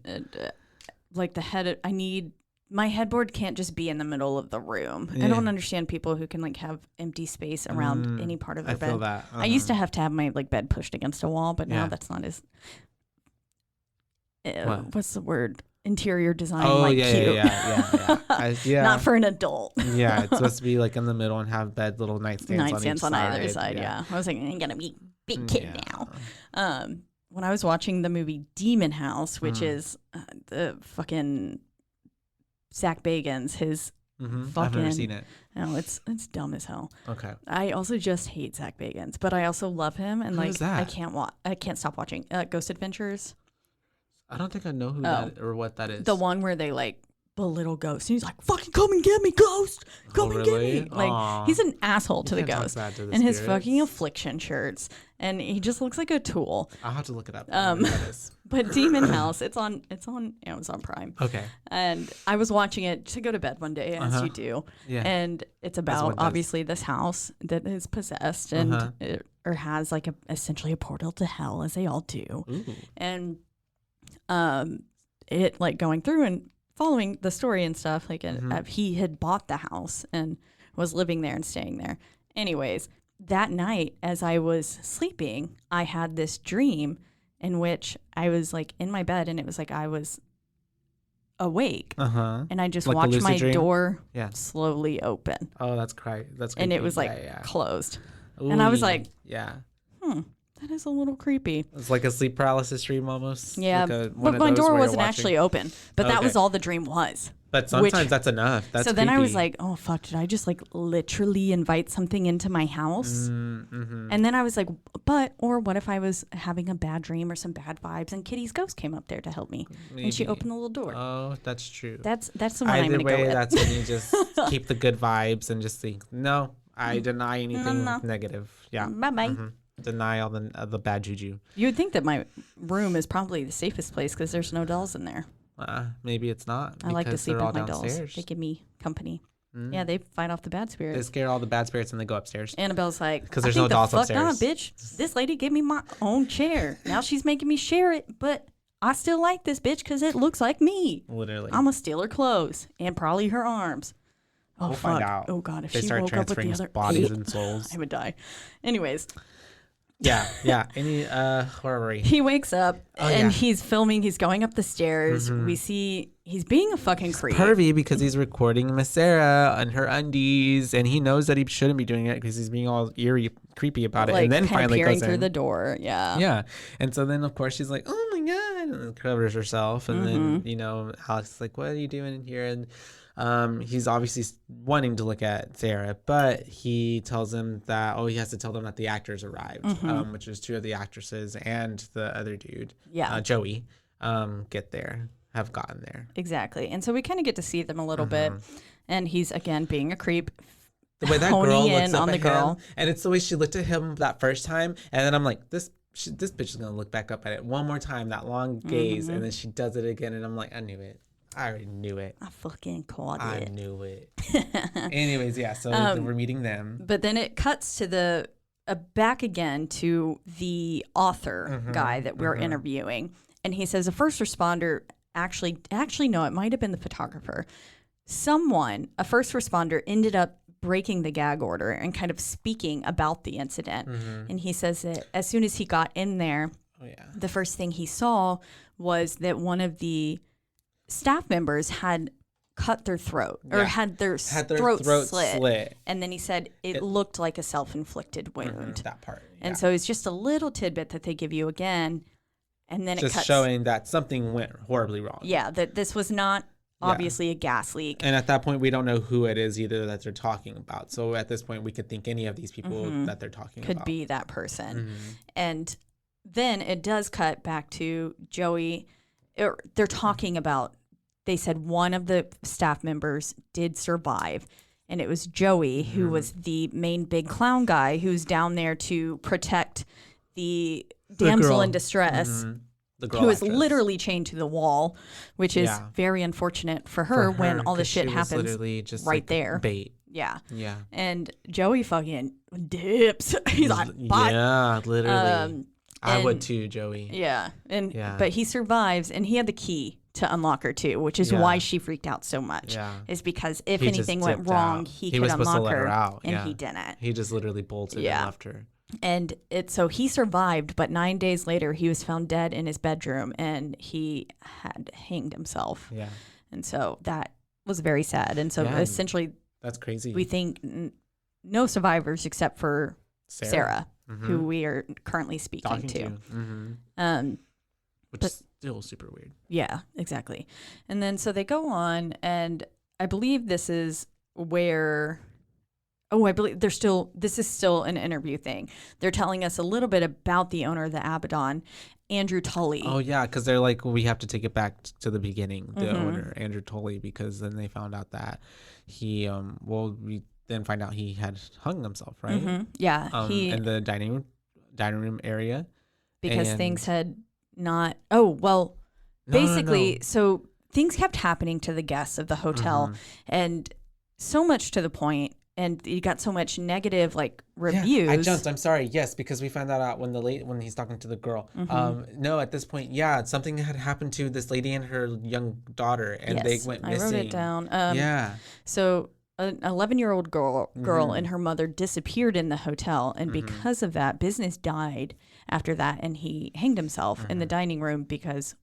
like the head. My headboard can't just be in the middle of the room. I don't understand people who can like have empty space around any part of their bed. I feel that. I used to have my like bed pushed against a wall, but now that's not as. What's the word? Interior design, cute. Yeah. Not for an adult. Yeah, it's supposed to be like in the middle and have little nightstands on either side. Yeah. I was like, I ain't gonna be big kid now. When I was watching the movie Demon House, which is the fucking Zach Bagans, his fucking. I've never seen it. No, it's dumb as hell. Okay. I also just hate Zach Bagans, but I also love him, and Who's that? I can't stop watching Ghost Adventures. I don't think I know who that or what that is. The one where they like belittle Ghost. And he's like, fucking come and get me, Ghost. Come and get me. Like, he's an asshole to the Ghost. And his fucking affliction shirts. And he just looks like a tool. I'll have to look it up. That is. But Demon House, it's on Amazon Prime. Okay. And I was watching it to go to bed one day, as you do. Yeah. And it's about obviously this house that is possessed and or has like essentially a portal to hell, as they all do. Ooh. And it like going through and following the story and stuff, like he had bought the house and was living there and staying there. Anyways, that night as I was sleeping, I had this dream in which I was like in my bed and it was like I was awake and I just like watched my door slowly open. Oh, that's creepy. And it was like closed. Ooh, and I was like, that is a little creepy. It's like a sleep paralysis dream almost. Yeah, but my door wasn't actually open. But that was all the dream was. But sometimes that's enough. That's so then I was like, oh, fuck, did I just like literally invite something into my house? Mm-hmm. And then I was like, or what if I was having a bad dream or some bad vibes and Kitty's ghost came up there to help me? Maybe. And she opened the little door. Oh, that's true. That's the one I'm going to go with. That's when you just keep the good vibes and just think, no, I deny anything negative. Yeah. Bye-bye. Mm-hmm. Deny all the bad juju. You would think that my room is probably the safest place because there's no dolls in there. Maybe it's not. I like to sleep with my dolls. They give me company. Yeah, they fight off the bad spirits. They scare all the bad spirits and they go upstairs. Annabelle's like, because there's no dolls upstairs. Not, bitch. This lady gave me my own chair. Now she's making me share it, but I still like this bitch because it looks like me. Literally. I'm gonna steal her clothes and probably her arms. Oh, we'll fuck. Find out. Oh, God. If they she start woke up with the other bodies and souls. I would die. Anyways. Yeah. Where were we? He wakes up and he's filming. He's going up the stairs. Mm-hmm. We see he's being a fucking creep. Pervy because he's recording Miss Sarah on her undies, and he knows that he shouldn't be doing it because he's being all eerie, creepy about it. And then finally peering goes through in. the door. Yeah. Yeah. And so then of course she's like, "Oh my God," and covers herself. And then Alex is like, "What are you doing in here?" And he's obviously wanting to look at Sarah, but he tells him that he has to tell them that the actors arrived, which is two of the actresses and the other dude, Joey, have gotten there. Exactly. And so we kind of get to see them a little bit, and he's again being a creep. The way that girl looks up at him, and it's the way she looked at him that first time, and then I'm like, this bitch is gonna look back up at it one more time, that long gaze, and then she does it again, and I'm like, I knew it. I already knew it. I fucking caught it. I knew it. Anyways, so we're meeting them. But then it cuts to back again to the author guy that we're interviewing. And he says a first responder, actually no, it might have been the photographer. A first responder ended up breaking the gag order and kind of speaking about the incident. And he says that as soon as he got in there, the first thing he saw was that one of the staff members had cut their throat or had their throat slit. And then he said it looked like a self-inflicted wound. That part. Yeah. And so it's just a little tidbit that they give you again. And then just showing that something went horribly wrong. Yeah, that this was not obviously a gas leak. And at that point, we don't know who it is either that they're talking about. So at this point, we could think any of these people that they're talking about. Could be that person. And then it does cut back to Joey. They're talking about, they said one of the staff members did survive, and it was Joey, who was the main big clown guy who's down there to protect the damsel in distress, who is literally chained to the wall, which is very unfortunate for her when all this shit happens just right there. Bait. Yeah. And Joey fucking dips. He's like, bye. Yeah, literally. I would too, Joey. Yeah. But he survives, and he had the key to unlock her too, which is why she freaked out so much. Yeah. Is because if anything went wrong, he could unlock her, and he didn't. He just literally bolted and left her. And so he survived, but 9 days later he was found dead in his bedroom, and he had hanged himself. Yeah. And so that was very sad. And so essentially, that's crazy. We think no survivors except for Sarah. Who we are currently speaking to. Which is still super weird. Yeah, exactly. And then so they go on, and I believe this is where I believe this is still an interview thing. They're telling us a little bit about the owner of the Abaddon, Andrew Tully. Oh, yeah, because they're like, well, we have to take it back to the beginning, the owner, Andrew Tully, because then they found out that he, we then find out he had hung himself, right? Yeah. In the dining room area. Because things had not, basically, so things kept happening to the guests of the hotel, and so much to the point, and you got so much negative reviews. Yeah, I jumped. I'm sorry. Yes, because we found that out when he's talking to the girl. No, at this point, something had happened to this lady and her young daughter, and they went missing. I wrote it down. So an 11-year-old girl and her mother disappeared in the hotel, and because of that, business died after that, and he hanged himself in the dining room because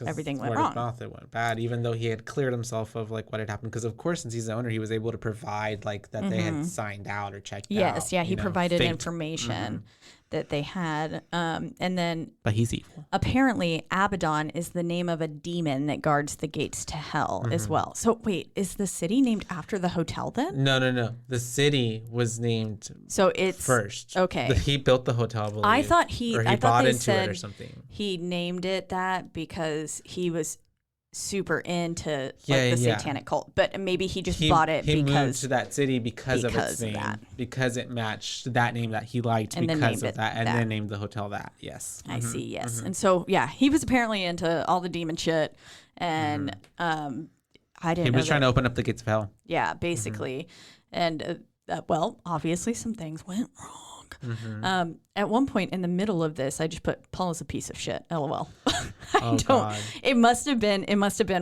everything went wrong. Mouth, it went bad, even though he had cleared himself of what had happened. Because of course, since he's the owner, he was able to provide that they had signed out or checked out. Yes, he provided information that they had, and then. But he's evil. Apparently, Abadon is the name of a demon that guards the gates to hell as well. So wait, is the city named after the hotel then? No. The city was named. So it's first. Okay. He built the hotel. I believe. I thought he bought into it or something. He named it that because he was super into the satanic cult, but maybe he just bought it because he moved to that city because of its name, because it matched that name that he liked, and because of that, and then named the hotel that. Yes, I see. Yes, and so he was apparently into all the demon shit, and I didn't. He was trying to open up the gates of hell. Yeah, basically, and obviously some things went wrong. At one point in the middle of this, I just put Paul is a piece of shit. LOL. God. It must have been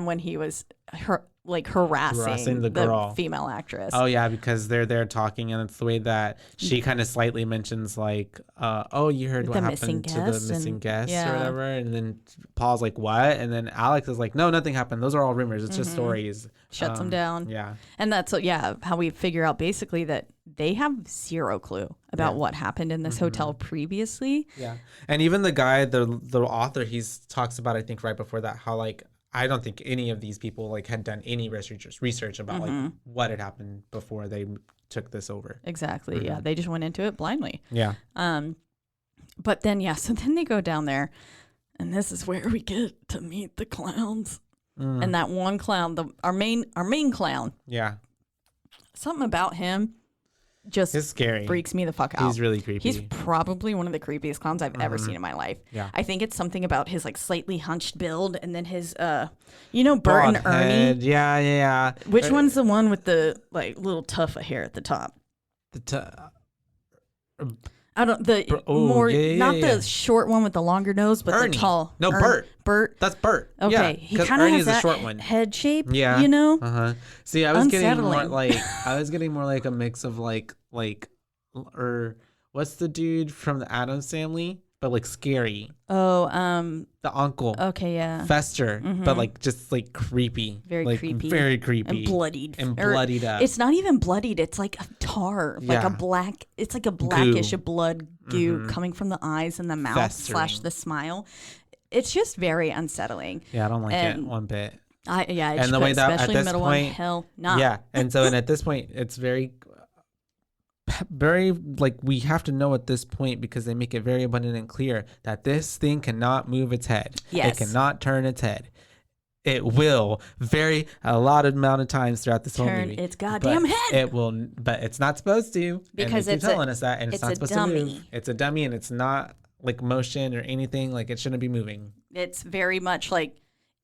when he was harassing the girl, female actress. Oh yeah, because they're there talking, and it's the way that she kind of slightly mentions you heard what happened to the missing guest or whatever, and then Paul's like, what? And then Alex is like, no, nothing happened. Those are all rumors. It's just stories. Shuts them down. Yeah, and that's how we figure out basically that they have zero clue about what happened in this hotel previously. Yeah, and even the guy, the author, he talks about, I think right before that, how I don't think any of these people had done any research about what had happened before they took this over. Exactly. Yeah, they just went into it blindly. Yeah. But then so then they go down there, and this is where we get to meet the clowns. And that one clown, our main clown. Yeah. Something about him just it's scary. Freaks me the fuck out. He's really creepy. He's probably one of the creepiest clowns I've ever seen in my life. Yeah. I think it's something about his slightly hunched build, and then his Bert and Ernie. Yeah. Which one's the one with the little tuft of hair at the top? I don't the short one with the longer nose, but Ernie. the tall. No, Bert. Bert. That's Bert. Okay, yeah, he kind of has that short one. Head shape. Yeah. See, I was getting more like a mix of or what's the dude from the Addams Family, but scary. Oh, the uncle. Okay, yeah. Fester, but just creepy. Very creepy. Very creepy. And bloodied. Bloodied up. It's not even bloodied. It's like a tar, a black. It's like a blackish blood goo coming from the eyes and the mouth Festering. / the smile. It's just very unsettling. Yeah, I don't like it one bit. And the way that at this point, hell, not. Yeah, and at this point, it's very we have to know at this point, because they make it very abundant and clear that this thing cannot move its head. Yes. It cannot turn its head. It will a lot of amount of times throughout this whole movie. Its goddamn head. It will, but it's not supposed to. Because and they keep telling us that, and it's not supposed dummy. to move. It's a dummy, and it's not motion or anything. It shouldn't be moving. It's very much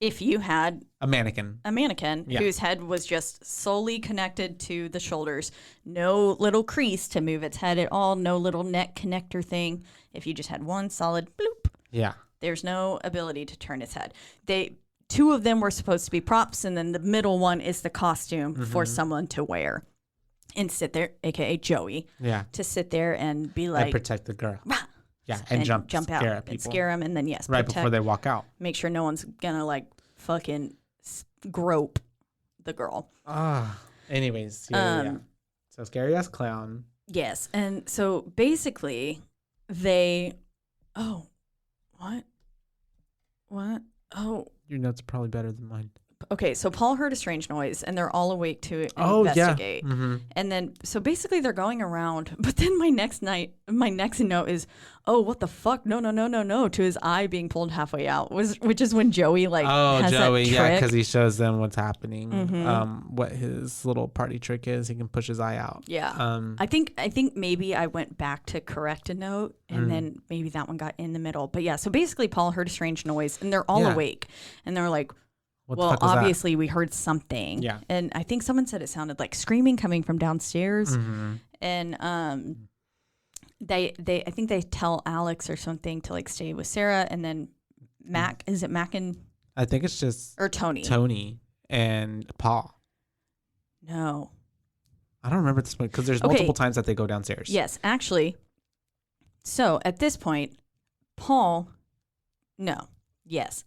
if you had a mannequin whose head was just solely connected to the shoulders, no little crease to move its head at all, no little neck connector thing. If you just had one solid bloop, there's no ability to turn its head. Two of them were supposed to be props, and then the middle one is the costume for someone to wear and sit there, aka Joey, to sit there and be and protect the girl. Rah! Yeah, and jump out at people. And scare them, and then right before they walk out. Make sure no one's gonna fucking grope the girl. Anyways, yeah. So scary ass clown. Yes, and so basically, they. Oh, what? Oh. Your notes are probably better than mine. okay, so Paul heard a strange noise, and they're all awake to investigate. Yeah. And then, so basically, they're going around. But then my next note is, oh, what the fuck? No, to his eye being pulled halfway out, which is when Joey has Joey, that yeah, trick. because he shows them what's happening, what his little party trick is. He can push his eye out. Yeah. I think maybe I went back to correct a note, and then maybe that one got in the middle. But yeah, so basically, Paul heard a strange noise, and they're all awake, and they're like, well, obviously we heard something. Yeah. And I think someone said it sounded like screaming coming from downstairs. And I think they tell Alex or something to like stay with Sarah, and then Mac, is it Mac and I think it's just or Tony and Paul. No, I don't remember this point because there's multiple times that they go downstairs. Yes, actually. So at this point, yes.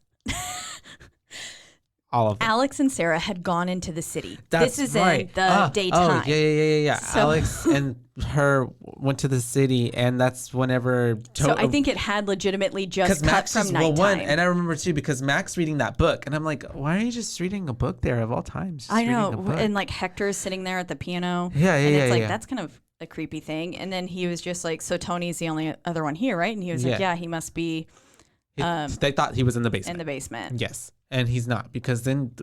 All of them. Alex and Sarah had gone into the city. That's this is right. in the daytime. Oh, yeah. So, Alex and her went to the city, and that's whenever. So I think it had legitimately just cut Max from nighttime. And I remember too because Max reading that book, and I'm like, why are you just reading a book there of all times? Just I know, and like Hector's sitting there at the piano. Yeah. And it's like that's kind of a creepy thing. And then he was just like, so Tony's the only other one here, right? And he was like, yeah, he must be. They thought he was in the basement. In the basement. Yes. And he's not, because then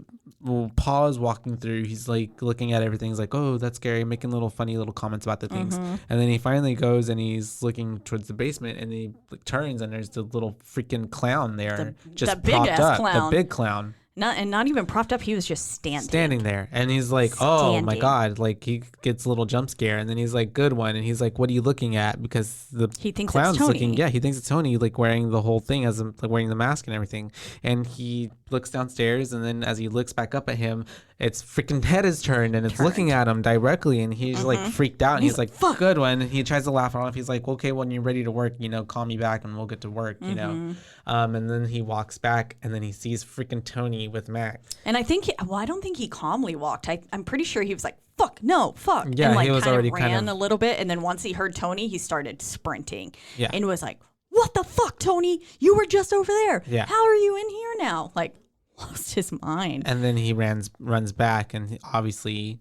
Paul is walking through. He's like looking at everything. He's like, oh, that's scary, making funny little comments about the things. And then he finally goes and he's looking towards the basement, and he like, turns, and there's the little freaking clown there, just big propped ass up. clown. The big clown. Not even propped up. He was just standing there. And he's like, oh my God. Like he gets a little jump scare. And then he's like, good one. And he's like, what are you looking at? Because he thinks clown's it's Tony. looking. Yeah, he thinks it's Tony, like wearing the whole thing, as like wearing the mask and everything. And he looks downstairs. And then as he looks back up at him, its freaking head is turned, and it's looking at him directly. And he's like freaked out. And he's like, fuck, good one. And he tries to laugh it off. He's like, okay, when you're ready to work, call me back and we'll get to work, know. And then he walks back, and then he sees freaking Tony with Max. And I think, I don't think he calmly walked. I'm pretty sure he was like, fuck, no, fuck. Yeah, and like he was kind already of ran a little bit. And then once he heard Tony, he started sprinting. Yeah. And was like, what the fuck, Tony? You were just over there. Yeah. How are you in here now? Like, lost his mind. And then he runs back, and obviously,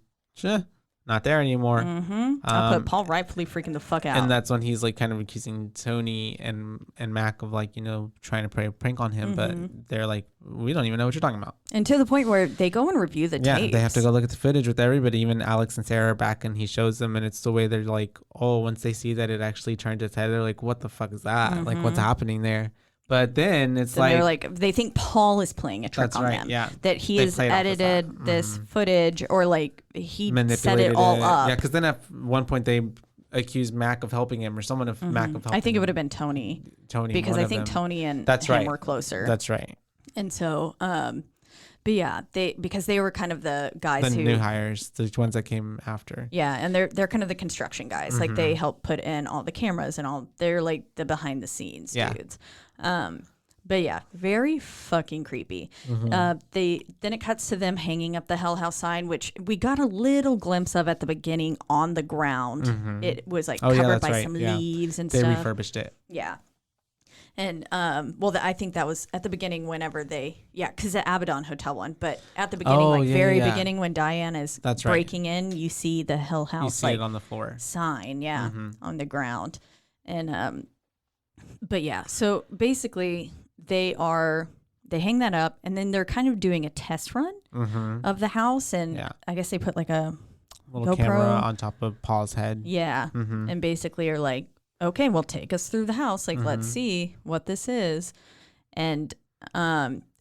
not there anymore. I put Paul rightfully freaking the fuck out. And that's when he's like kind of accusing Tony and Mac of like, trying to play a prank on him. But they're like, we don't even know what you're talking about. And to the point where they go and review the tapes. Yeah, they have to go look at the footage with everybody. Even Alex and Sarah are back, and he shows them, and it's the way they're like, oh, once they see that it actually turned its head, they're like, what the fuck is that? Like, what's happening there? But then it's like, they're like, they think Paul is playing a trick on them. Yeah. That he has edited this footage, or like he set it all up. Yeah, because then at one point they accused Mac of helping him, or someone of Mac of helping him. I think it would have been Tony. Because I think Tony and him were closer. That's right. And so, but yeah, because they were kind of the guys the new hires, the ones that came after. Yeah, and they're kind of the construction guys. Like they help put in all the cameras and all. They're like the behind the scenes dudes. But yeah, very fucking creepy. Then it cuts to them hanging up the Hell House sign, which we got a little glimpse of at the beginning on the ground. It was like covered by some leaves and stuff. They refurbished it. Yeah. And I think that was at the beginning whenever because the Abaddon Hotel one, but at the beginning, beginning when Diane is breaking in, you see the Hell House, you see it on the floor sign, on the ground, and but yeah, so basically they hang that up, and then they're kind of doing a test run of the house, and I guess they put like a little GoPro camera on top of Paul's head, and basically are like, okay, well, take us through the house. Like, let's see what this is. And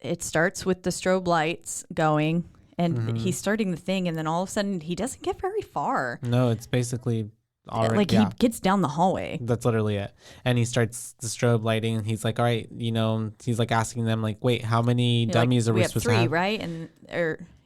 it starts with the strobe lights going, and he's starting the thing, and then all of a sudden he doesn't get very far. No, it's basically already, like he gets down the hallway. That's literally it. And he starts the strobe lighting, and he's like, all right, he's like asking them like, wait, how many dummies are we supposed to have? 3, right? And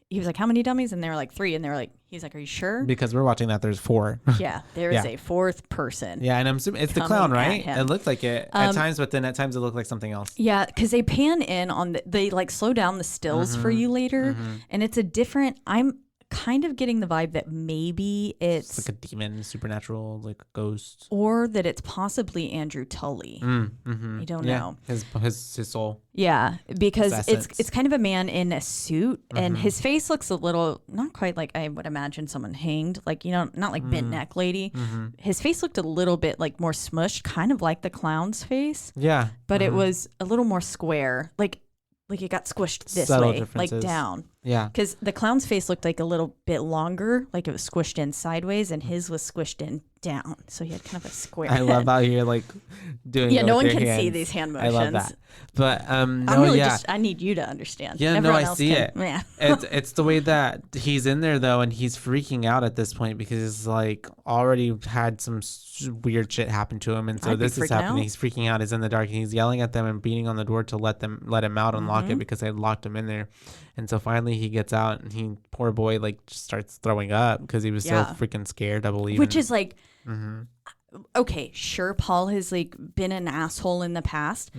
he was like, how many dummies? And they were like 3. And they were like, he's like, are you sure? Because we're watching that there's 4. Yeah, there is a 4th person. Yeah, and I'm assuming it's the clown, right? It looked like it at times, but then at times it looked like something else. Yeah, because they pan in on they like slow down the stills for you later, and it's a different. I'm kind of getting the vibe that maybe it's like a demon, supernatural, like a ghost, or that it's possibly Andrew Tully. I don't know. His soul. Yeah, because His it's kind of a man in a suit, and his face looks a little not quite like I would imagine someone hanged, like not like bent neck lady. His face looked a little bit like more smushed, kind of like the clown's face. Yeah, but it was a little more square, like it got squished this Subtle way, like differences. down. Yeah. Because the clown's face looked like a little bit longer, like it was squished in sideways, and his was squished in down. So he had kind of a square I head. love how you're like doing. Yeah, it no with one your can hands. see these hand motions. I love that. But I'm no, really yeah. I need you to understand. Yeah, Everyone no, I else see can, it. Yeah. It's the way that he's in there though, and he's freaking out at this point because he's like already had some weird shit happen to him, and so I'd be this is freaking happening. out. He's freaking out. He's in the dark, and he's yelling at them and beating on the door to let him out, unlock it because they locked him in there. And so finally he gets out, and he, poor boy, like just starts throwing up because he was so freaking scared. I believe, Which is like. Okay, sure, Paul has like been an asshole in the past,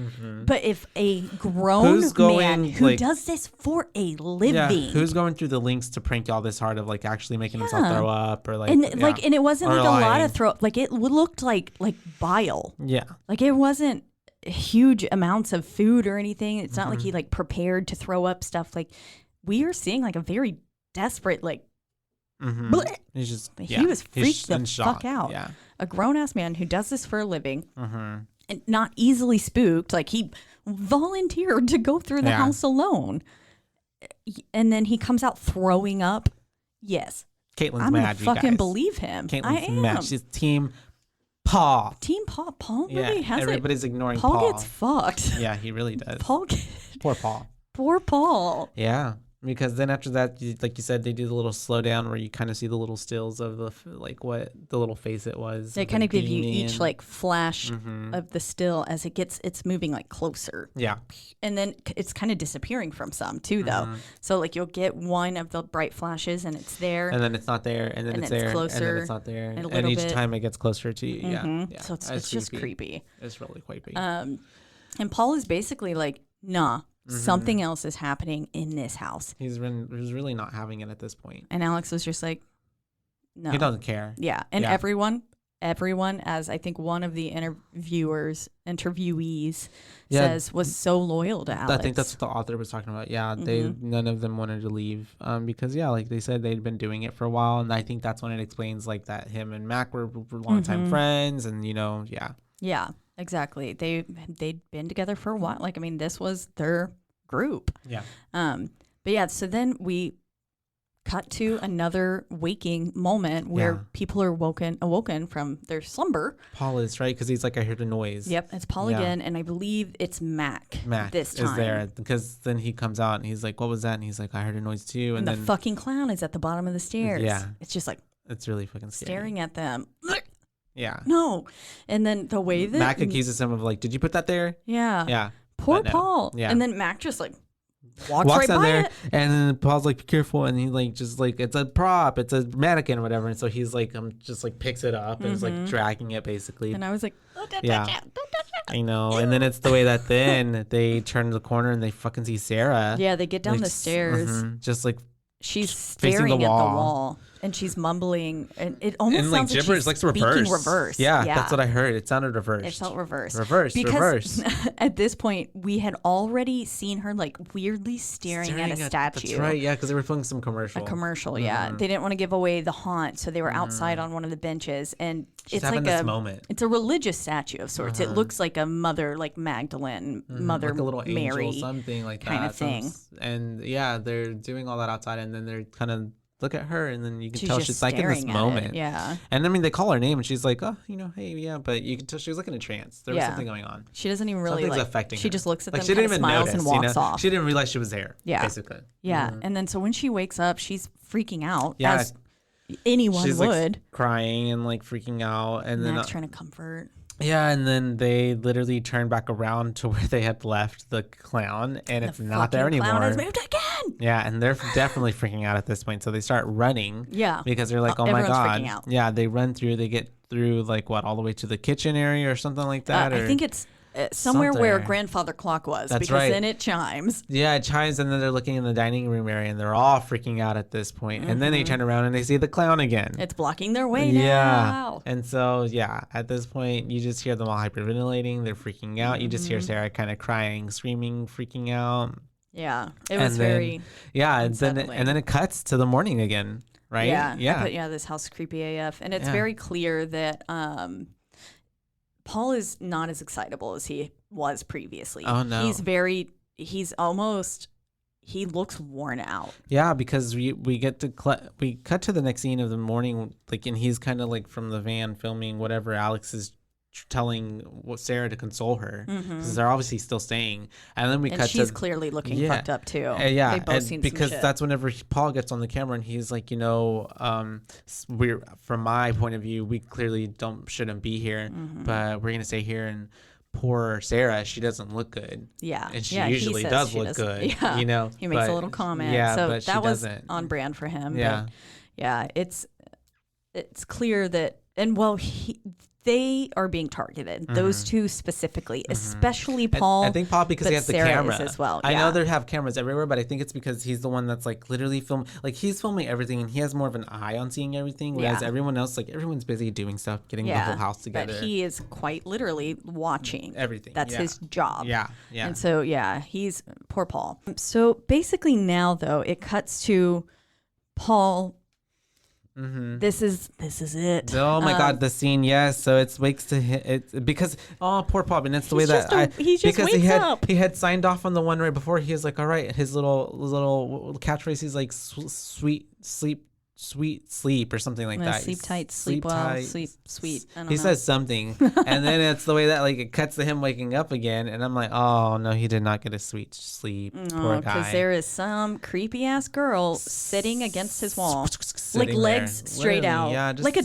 but if a grown man who does this for a living, who's going through the links to prank all this hard of like actually making himself throw up or like and it wasn't or like a lot lying. of throw up, like it looked like bile, yeah, like it wasn't huge amounts of food or anything. It's not like he like prepared to throw up stuff. Like we are seeing like a very desperate like. He's just he was freaked the shock. fuck out. Yeah. A grown-ass man who does this for a living and not easily spooked, like he volunteered to go through the house alone, and then he comes out throwing up. Yes, Caitlin's I'm mad. gonna fucking believe him. Caitlin's I am. mad. She's team Paul. Team Paul. Paul really has everybody's it. ignoring Paul Paul. gets fucked. Yeah, he really does. Poor Paul. Yeah, because then after that, like you said, they do the little slowdown where you kind of see the little stills of the like what the little face it was. They kind of give you each like flash of the still as it's moving like closer. Yeah, and then it's kind of disappearing from some too, though. So like you'll get one of the bright flashes and it's there, and then it's not there, and then it's there, closer, and then it's not there, and each bit. time it gets closer to you. Yeah. So it's just creepy. It's really creepy. And Paul is basically like, nah. Something else is happening in this house. He's really not having it at this point. And Alex was just like, no. He doesn't care. Yeah. And everyone, as I think one of the interviewees says, was so loyal to Alex. I think that's what the author was talking about. Yeah, none of them wanted to leave because, like they said, they'd been doing it for a while. And I think that's when it explains like that him and Mac were longtime friends and, Yeah. Exactly. They'd been together for a while. Like, I mean, this was their group. Yeah. But yeah, so then we cut to another waking moment where people are awoken from their slumber. Paul is, right? Because he's like, I heard a noise. Yep, it's Paul again, and I believe it's Mac this time. Is there because then he comes out and he's like, what was that? And he's like, I heard a noise too. And then the fucking clown is at the bottom of the stairs. Yeah. It's just like it's really fucking scary. Staring at them. Yeah. No. And then the way that Mac accuses him of like, did you put that there? Yeah. Yeah. Poor Paul. Yeah. And then Mac just like walks right down by there, it. and then Paul's like, be careful, and he like just like it's a prop, it's a mannequin or whatever, and so he's like just like picks it up and is like dragging it basically. And I was like, don't touch it. Don't touch it. I know. And then it's the way that then they turn the corner and they fucking see Sarah. Yeah, they get down like, the stairs. Just like she's staring at the wall. And she's mumbling, and it almost and sounds like gibberish, like she's like speaking reverse. Yeah, that's what I heard. It sounded reversed. It felt reversed. Reverse. At this point, we had already seen her like weirdly staring at a statue. That's right. Yeah, because they were filming some commercial. A commercial. Yeah, they didn't want to give away the haunt, so they were outside on one of the benches, and she's it's like this moment. It's a religious statue of sorts. It looks like a mother, like Magdalene, Mother like a little Mary, angel, something like kind that, of thing. And yeah, they're doing all that outside, and then they're kind of look at her, and then you can tell just she's like in this moment. Yeah. And I mean, they call her name, and she's like, oh, hey, yeah. But you can tell she was like in a trance. There was something going on. She doesn't even really Something's like. affecting she her. just looks at like, them, she didn't kind of even smiles, notice, and walks off. She didn't realize she was there. Yeah. Basically. Yeah. And then so when she wakes up, she's freaking out. Yeah. As anyone she's would. Like crying and like freaking out, and then Mac's trying to comfort. Yeah, and then they literally turn back around to where they had left the clown, and it's not there anymore. The clown has moved again. Yeah, and they're definitely freaking out at this point. So they start running. Yeah. Because they're like, oh my God. Freaking out. Yeah, they run through, they get through like what, all the way to the kitchen area or something like that? I think it's somewhere where grandfather clock was. That's because right. then it chimes. Yeah, it chimes, and then they're looking in the dining room area, and they're all freaking out at this point. And then they turn around and they see the clown again. It's blocking their way now. And so, at this point, you just hear them all hyperventilating. They're freaking out. You just hear Sarah kind of crying, screaming, freaking out. Yeah, it was very... Yeah, and then it cuts to the morning again, right? Yeah. This house is creepy AF. And it's very clear that Paul is not as excitable as he was previously. Oh, no. He looks worn out. Yeah, because we cut to the next scene of the morning, like, and he's kind of like from the van filming whatever Alex is telling Sarah to console her, because they're obviously still staying. And then she's clearly looking fucked up too. They both seen because some shit. that's whenever Paul gets on the camera and he's like, we're, from my point of view, we clearly shouldn't be here, but we're gonna stay here. And poor Sarah, she doesn't look good. Yeah. And she usually does look good. Yeah. He makes a little comment. Yeah, so but that was doesn't. on brand for him. Yeah. But yeah, it's clear that, they are being targeted. Those two specifically, especially Paul. I think Paul, because he has Sarah the camera as well. I know they have cameras everywhere, but I think it's because he's the one that's like literally he's filming everything, and he has more of an eye on seeing everything, whereas everyone else, like, everyone's busy doing stuff, getting the whole house together. But he is quite literally watching everything. That's his job. Yeah. And so he's poor Paul. So basically now though, it cuts to Paul. This is it. Oh my God, the scene. Yes, so it wakes to it because poor Paul, and it's the way that he just because wakes up. He had signed off on the one right before. He was like, all right, his little catchphrase. He's like, sweet sleep or something like that. Sleep tight, sleep well, sleep sweet. I don't know. Says something, and then it's the way that like it cuts to him waking up again, and I'm like, oh no, he did not get a sweet sleep. Poor guy. Because there is some creepy ass girl sitting against his wall, like legs there, straight out, just like a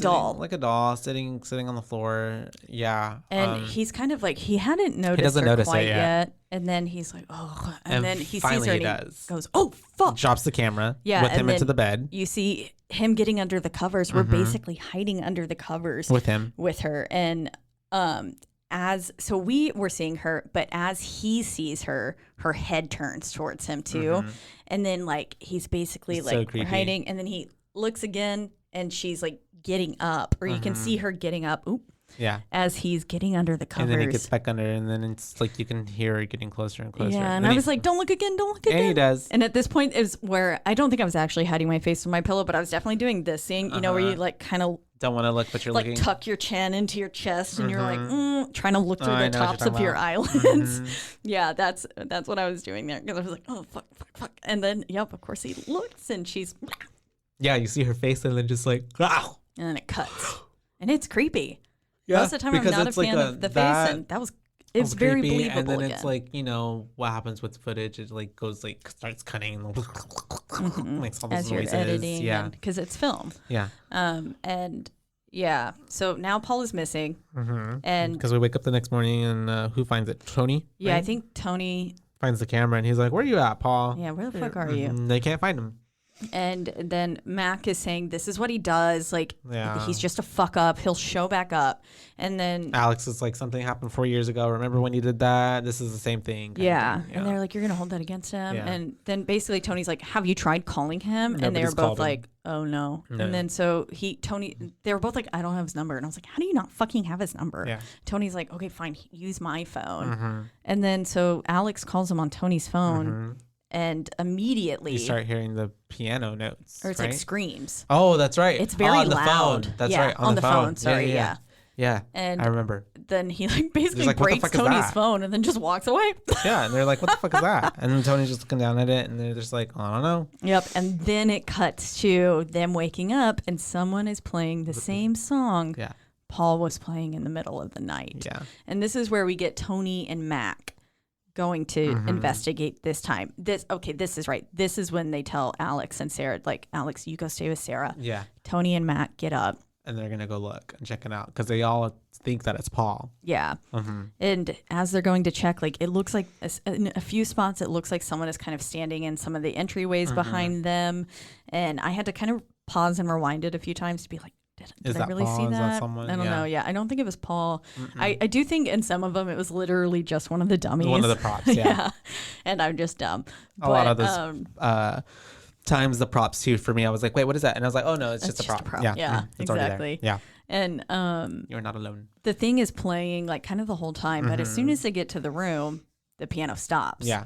doll, sitting on the floor. Yeah, and he's kind of like he hadn't noticed her quite yet. And then he's like, oh, and then he sees her and he goes, oh, fuck. Drops the camera with him into the bed. You see him getting under the covers. We're basically hiding under the covers with her. And so we were seeing her, but as he sees her, her head turns towards him too. And then like, he's basically it's like we're hiding. And then he looks again and she's like getting up, or you can see her getting up. Oop. Yeah. As he's getting under the covers. And then he gets back under, and then it's like you can hear her getting closer and closer. Yeah, and I was like, don't look again, don't look again. And he does. And at this point is where I don't think I was actually hiding my face in my pillow, but I was definitely doing this thing, you know, where you like kind of don't want to look, but you're like looking. Tuck your chin into your chest, and you're like trying to look through the tops of your eyelids. Yeah, that's what I was doing there, because I was like, oh fuck, and then of course he looks, and she's you see her face, and then just like wow, and then it cuts, and it's creepy. Yeah, most of the time I'm not a fan of the face, and it's very creepy, believable. And then again. it's like, what happens with footage? It like goes like starts cutting, makes all those as noises. You're editing, because it's film. Yeah. So now Paul is missing, and because we wake up the next morning, and who finds it? Tony. Yeah, right? I think Tony finds the camera, and he's like, "Where are you at, Paul?" Yeah, where the fuck are you? They can't find him. And then Mac is saying, this is what he does. Like, he's just a fuck up. He'll show back up. And then Alex is like, something happened 4 years ago. Remember when you did that? This is the same thing. Yeah. And they're like, you're going to hold that against him? Yeah. And then basically Tony's like, have you tried calling him? And they were both like, oh, no. And then so Tony, they were both like, I don't have his number. And I was like, how do you not fucking have his number? Yeah. Tony's like, okay, fine. Use my phone. And then so Alex calls him on Tony's phone. And immediately you start hearing the piano notes, or it's like screams. Oh, that's right. It's very on loud. The phone. That's right. On the phone. Sorry. Yeah. And I remember. Then he like basically breaks Tony's phone and then just walks away. Yeah. And they're like, what the fuck is that? And then Tony's just looking down at it, and they're just like, I don't know. Yep. And then it cuts to them waking up, and someone is playing the same song Paul was playing in the middle of the night. Yeah. And this is where we get Tony and Mac going to investigate this time. This is right. This is when they tell Alex and Sarah, like, Alex, you go stay with Sarah. Yeah. Tony and Matt get up. And they're going to go look and check it out, because they all think that it's Paul. Yeah. And as they're going to check, like, it looks like in a few spots, it looks like someone is kind of standing in some of the entryways behind them. And I had to kind of pause and rewind it a few times to be like, Did I really Paul? see Is that? someone? I don't know. Yeah, I don't think it was Paul. I do think in some of them it was literally just one of the dummies. One of the props, yeah. And I'm just dumb. A lot of those times the props too for me. I was like, wait, what is that? And I was like, oh no, it's just a prop. Yeah, it's exactly. Yeah. And you're not alone. the thing is playing like kind of the whole time, but as soon as they get to the room, the piano stops. Yeah.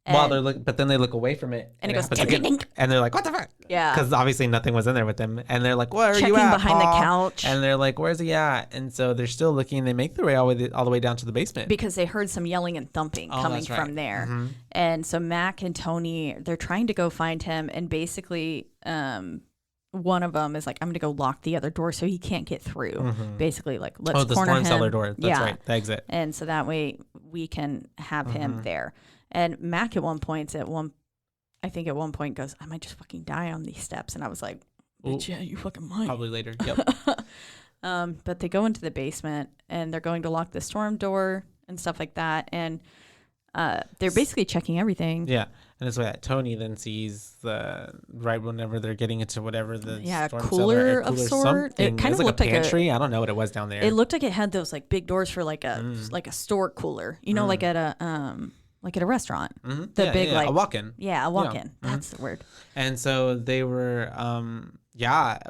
And, Well, but then they look away from it, and it goes ding, ding, ding, and they're like, "What the fuck?" Yeah, because obviously nothing was in there with them, and they're like, "Where are checking you at, behind Paul?" the couch, and they're like, "Where's he at?" And so they're still looking. They make their way all the way down to the basement because they heard some yelling and thumping coming from there. And so Mac and Tony, they're trying to go find him, and basically, one of them is like, "I'm going to go lock the other door so he can't get through." Basically, like, let's the corner storm him. cellar door. That's right, the exit. And so that way we can have him there. And Mac at one point goes, "I might just fucking die on these steps." And I was like, "Bitch, yeah, you fucking might." Probably later. Yep. But they go into the basement and they're going to lock the storm door and stuff like that. And they're basically checking everything. Yeah. And it's that Tony then sees right whenever they're getting into whatever the storm cooler cellar, of sort. It kind of looked like a pantry. I don't know what it was down there. It looked like it had those like big doors for like a store cooler. You know, like at a restaurant. The big like a walk-in. Yeah, a walk-in. That's the word. And so they were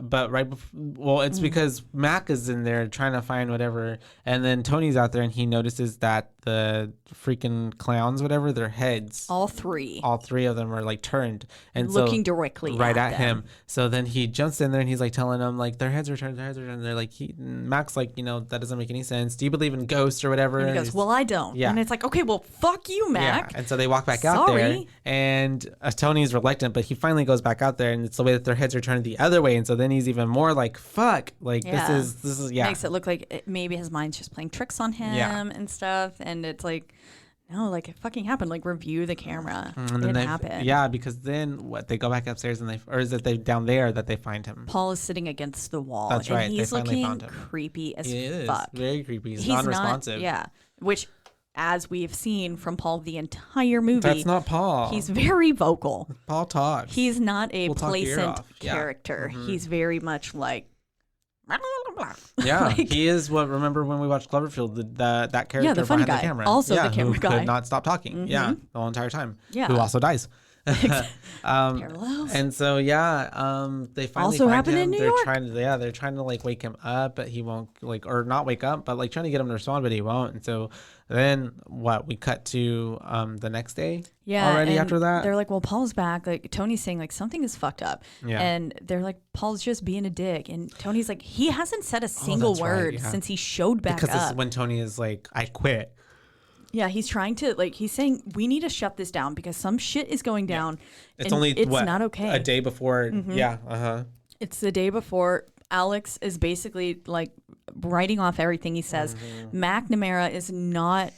but right before, it's because Mac is in there trying to find whatever, and then Tony's out there and he notices that the freaking clowns, whatever, their heads, all three of them are like turned and looking directly right at them. him. So then he jumps in there and he's like telling them like their heads are turned, and they're like, Mac's like, that doesn't make any sense. Do you believe in ghosts or whatever? And he goes, well, I don't. Yeah. And it's like, okay, well, fuck you, Mac. Yeah. And so they walk back out there, and Tony's reluctant, but he finally goes back out there, and it's the way that their heads are turned the other way, and so then he's even more like, fuck, like this is makes it look like maybe his mind's just playing tricks on him and stuff. And it's like, no, like it fucking happened. Like, review the camera. It happened. Yeah, because then they go back upstairs or is it they down there that they find him? Paul is sitting against the wall. That's right. And he's looking creepy as fuck. Very creepy. He's non-responsive. Which, as we've seen from Paul the entire movie, that's not Paul. He's very vocal. Plaul talks. He's not a placent character. He's very much like. Yeah, he is. Remember when we watched Cloverfield, that character, the funny guy, the camera, also the camera who guy, could not stop talking, the whole entire time, who also dies. Parallels. And so they finally also find happened him. in New they're York. They're trying to like wake him up, but he won't, like, or not wake up, but like trying to get him to respond, but he won't. And so then we cut to the next day. Already after that, they're like, well, Paul's back. Like, Tony's saying like something is fucked up, and they're like, Paul's just being a dick, and Tony's like, he hasn't said a single word since he showed back because up. This is when Tony is like, I quit. Yeah, he's trying to, like, he's saying, we need to shut this down because some shit is going down. It's not okay. A day before. It's the day before. Alex is basically, like, writing off everything he says. McNamara is not,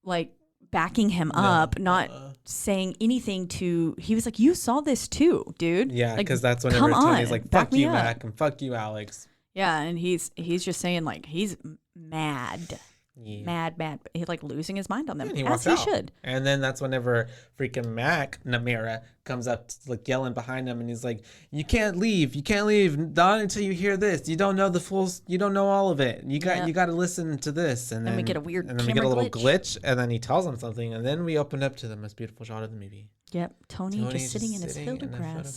like, backing him up, not saying anything he was like, you saw this too, dude. Yeah, because like, that's whenever Tony's like, fuck you, up. Mac, and fuck you, Alex. Yeah, and he's just saying, like, he's mad. Mad. He's like losing his mind on them, as he should. And then that's whenever freaking McNamara comes up, like yelling behind him, and he's like, "You can't leave, not until you hear this. You don't know you don't know all of it. You got to listen to this." And then we get a weird, and then we get a little glitch, and then he tells him something, and then we open up to the most beautiful shot of the movie. Yep, Tony just sitting in his field of grass,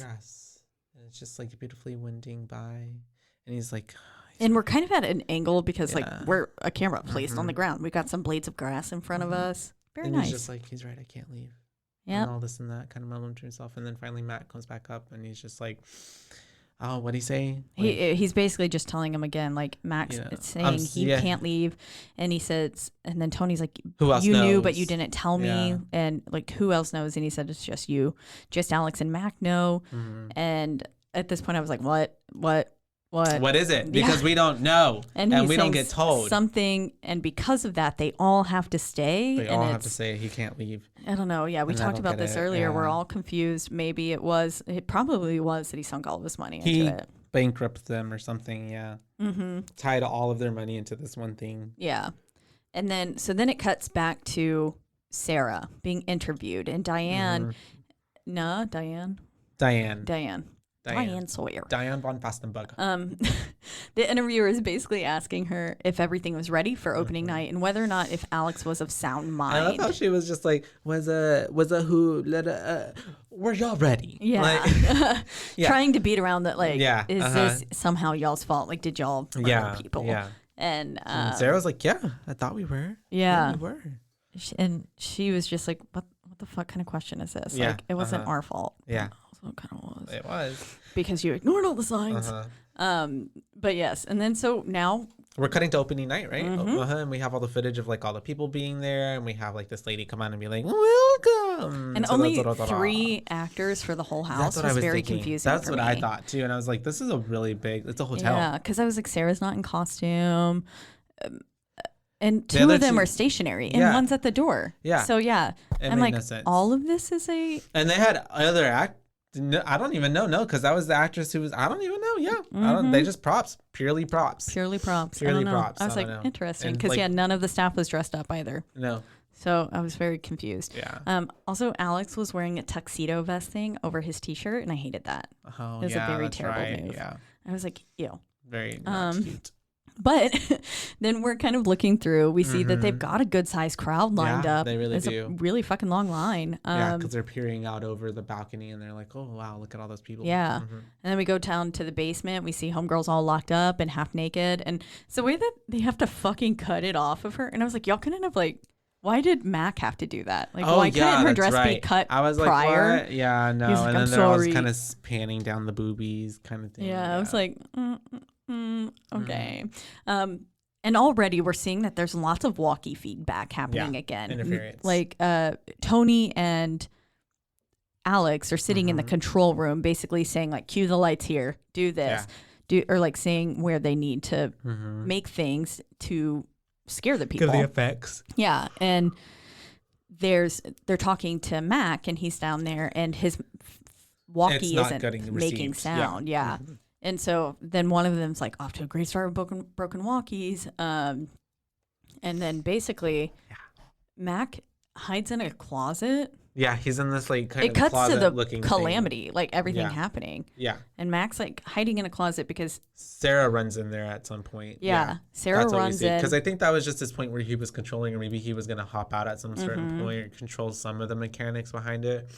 and it's just like beautifully winding by, and he's like. And we're kind of at an angle because like we're a camera placed on the ground. We've got some blades of grass in front of us. Very nice. He's just like, he's right, I can't leave. Yeah. And all this and that, kind of mumbling to himself. And then finally Matt comes back up and he's just like, oh, what'd he say? He's basically just telling him again, like, Max saying he can't leave. And he says, and then Tony's like, who else you knows? knew, but you didn't tell me. And like, who else knows? And he said, it's just you. Just Alex and Mac know. And at this point I was like, what is it? Because we don't know, and we don't get told something, and because of that, they all have to stay. They all have to say he can't leave. I don't know. Yeah, we talked about this earlier. Yeah. We're all confused. Maybe it probably was that he sunk all of his money into it. Bankrupted them or something. Yeah. Tied all of their money into this one thing. Yeah, and then it cuts back to Sarah being interviewed, and Diane. Diane Sawyer. Diane von Fastenbug. The interviewer is basically asking her if everything was ready for opening night and whether or not if Alex was of sound mind. I love how she was just like, were y'all ready? Yeah. Like, Trying to beat around that, like, is this somehow y'all's fault? Like, did y'all murder people? Yeah. And Sarah was like, yeah, I thought we were. Yeah. We were. And she was just like, what the fuck kind of question is this? Yeah. Like, it wasn't our fault. Yeah. So it kind of was. It was. Because you ignored all the signs. But yes. And then so now we're cutting to opening night, right? And we have all the footage of like all the people being there, and we have like this lady come on and be like, welcome. And so only 3 actors for the whole house. That's was very thinking. Confusing. That's for what me. I thought too. And I was like, this is a really big, it's a hotel. Yeah, because I was like, Sarah's not in costume. And 2 of them are stationary, and one's at the door. Yeah. So yeah, I'm like, all of this is a. And they had other I don't even know. No, because that was the actress who was. I don't even know. Yeah, I don't. They just props, purely props. Purely props. Purely I don't know. props. I was like, interesting, because none of the staff was dressed up either. No. So I was very confused. Yeah. Also, Alex was wearing a tuxedo vest thing over his T-shirt, and I hated that. Oh, it was a very terrible move. Yeah. I was like, ew. Very not cute. But then we're kind of looking through. We see that they've got a good-sized crowd lined up. They really do. A really fucking long line. Yeah, because they're peering out over the balcony, and they're like, oh, wow, look at all those people. Yeah. And then we go down to the basement. We see homegirls all locked up and half naked. And it's the way that they have to fucking cut it off of her. And I was like, y'all couldn't have, like, why did Mac have to do that? Like, why couldn't her dress be cut I was prior? Like, what? Yeah, no. Like, and then they're all kind of panning down the boobies kind of thing. Yeah, I was like, okay. And already we're seeing that there's lots of walkie feedback happening again. Interference. Like Tony and Alex are sitting in the control room basically saying, like, cue the lights here, do this, or like saying where they need to make things to scare the people. Give the effects. Yeah. And they're talking to Mac, and he's down there, and his walkie isn't making sound. Yeah. And so then one of them's like, off to a great start with broken walkies. And then basically Mac hides in a closet. Yeah, he's in this like kind it of cuts closet to the looking calamity, thing. Like everything happening. Yeah. And Mac's like hiding in a closet because Sarah runs in there at some point. Yeah. Sarah runs in. Because I think that was just this point where he was controlling, or maybe he was going to hop out at some certain point or control some of the mechanics behind it.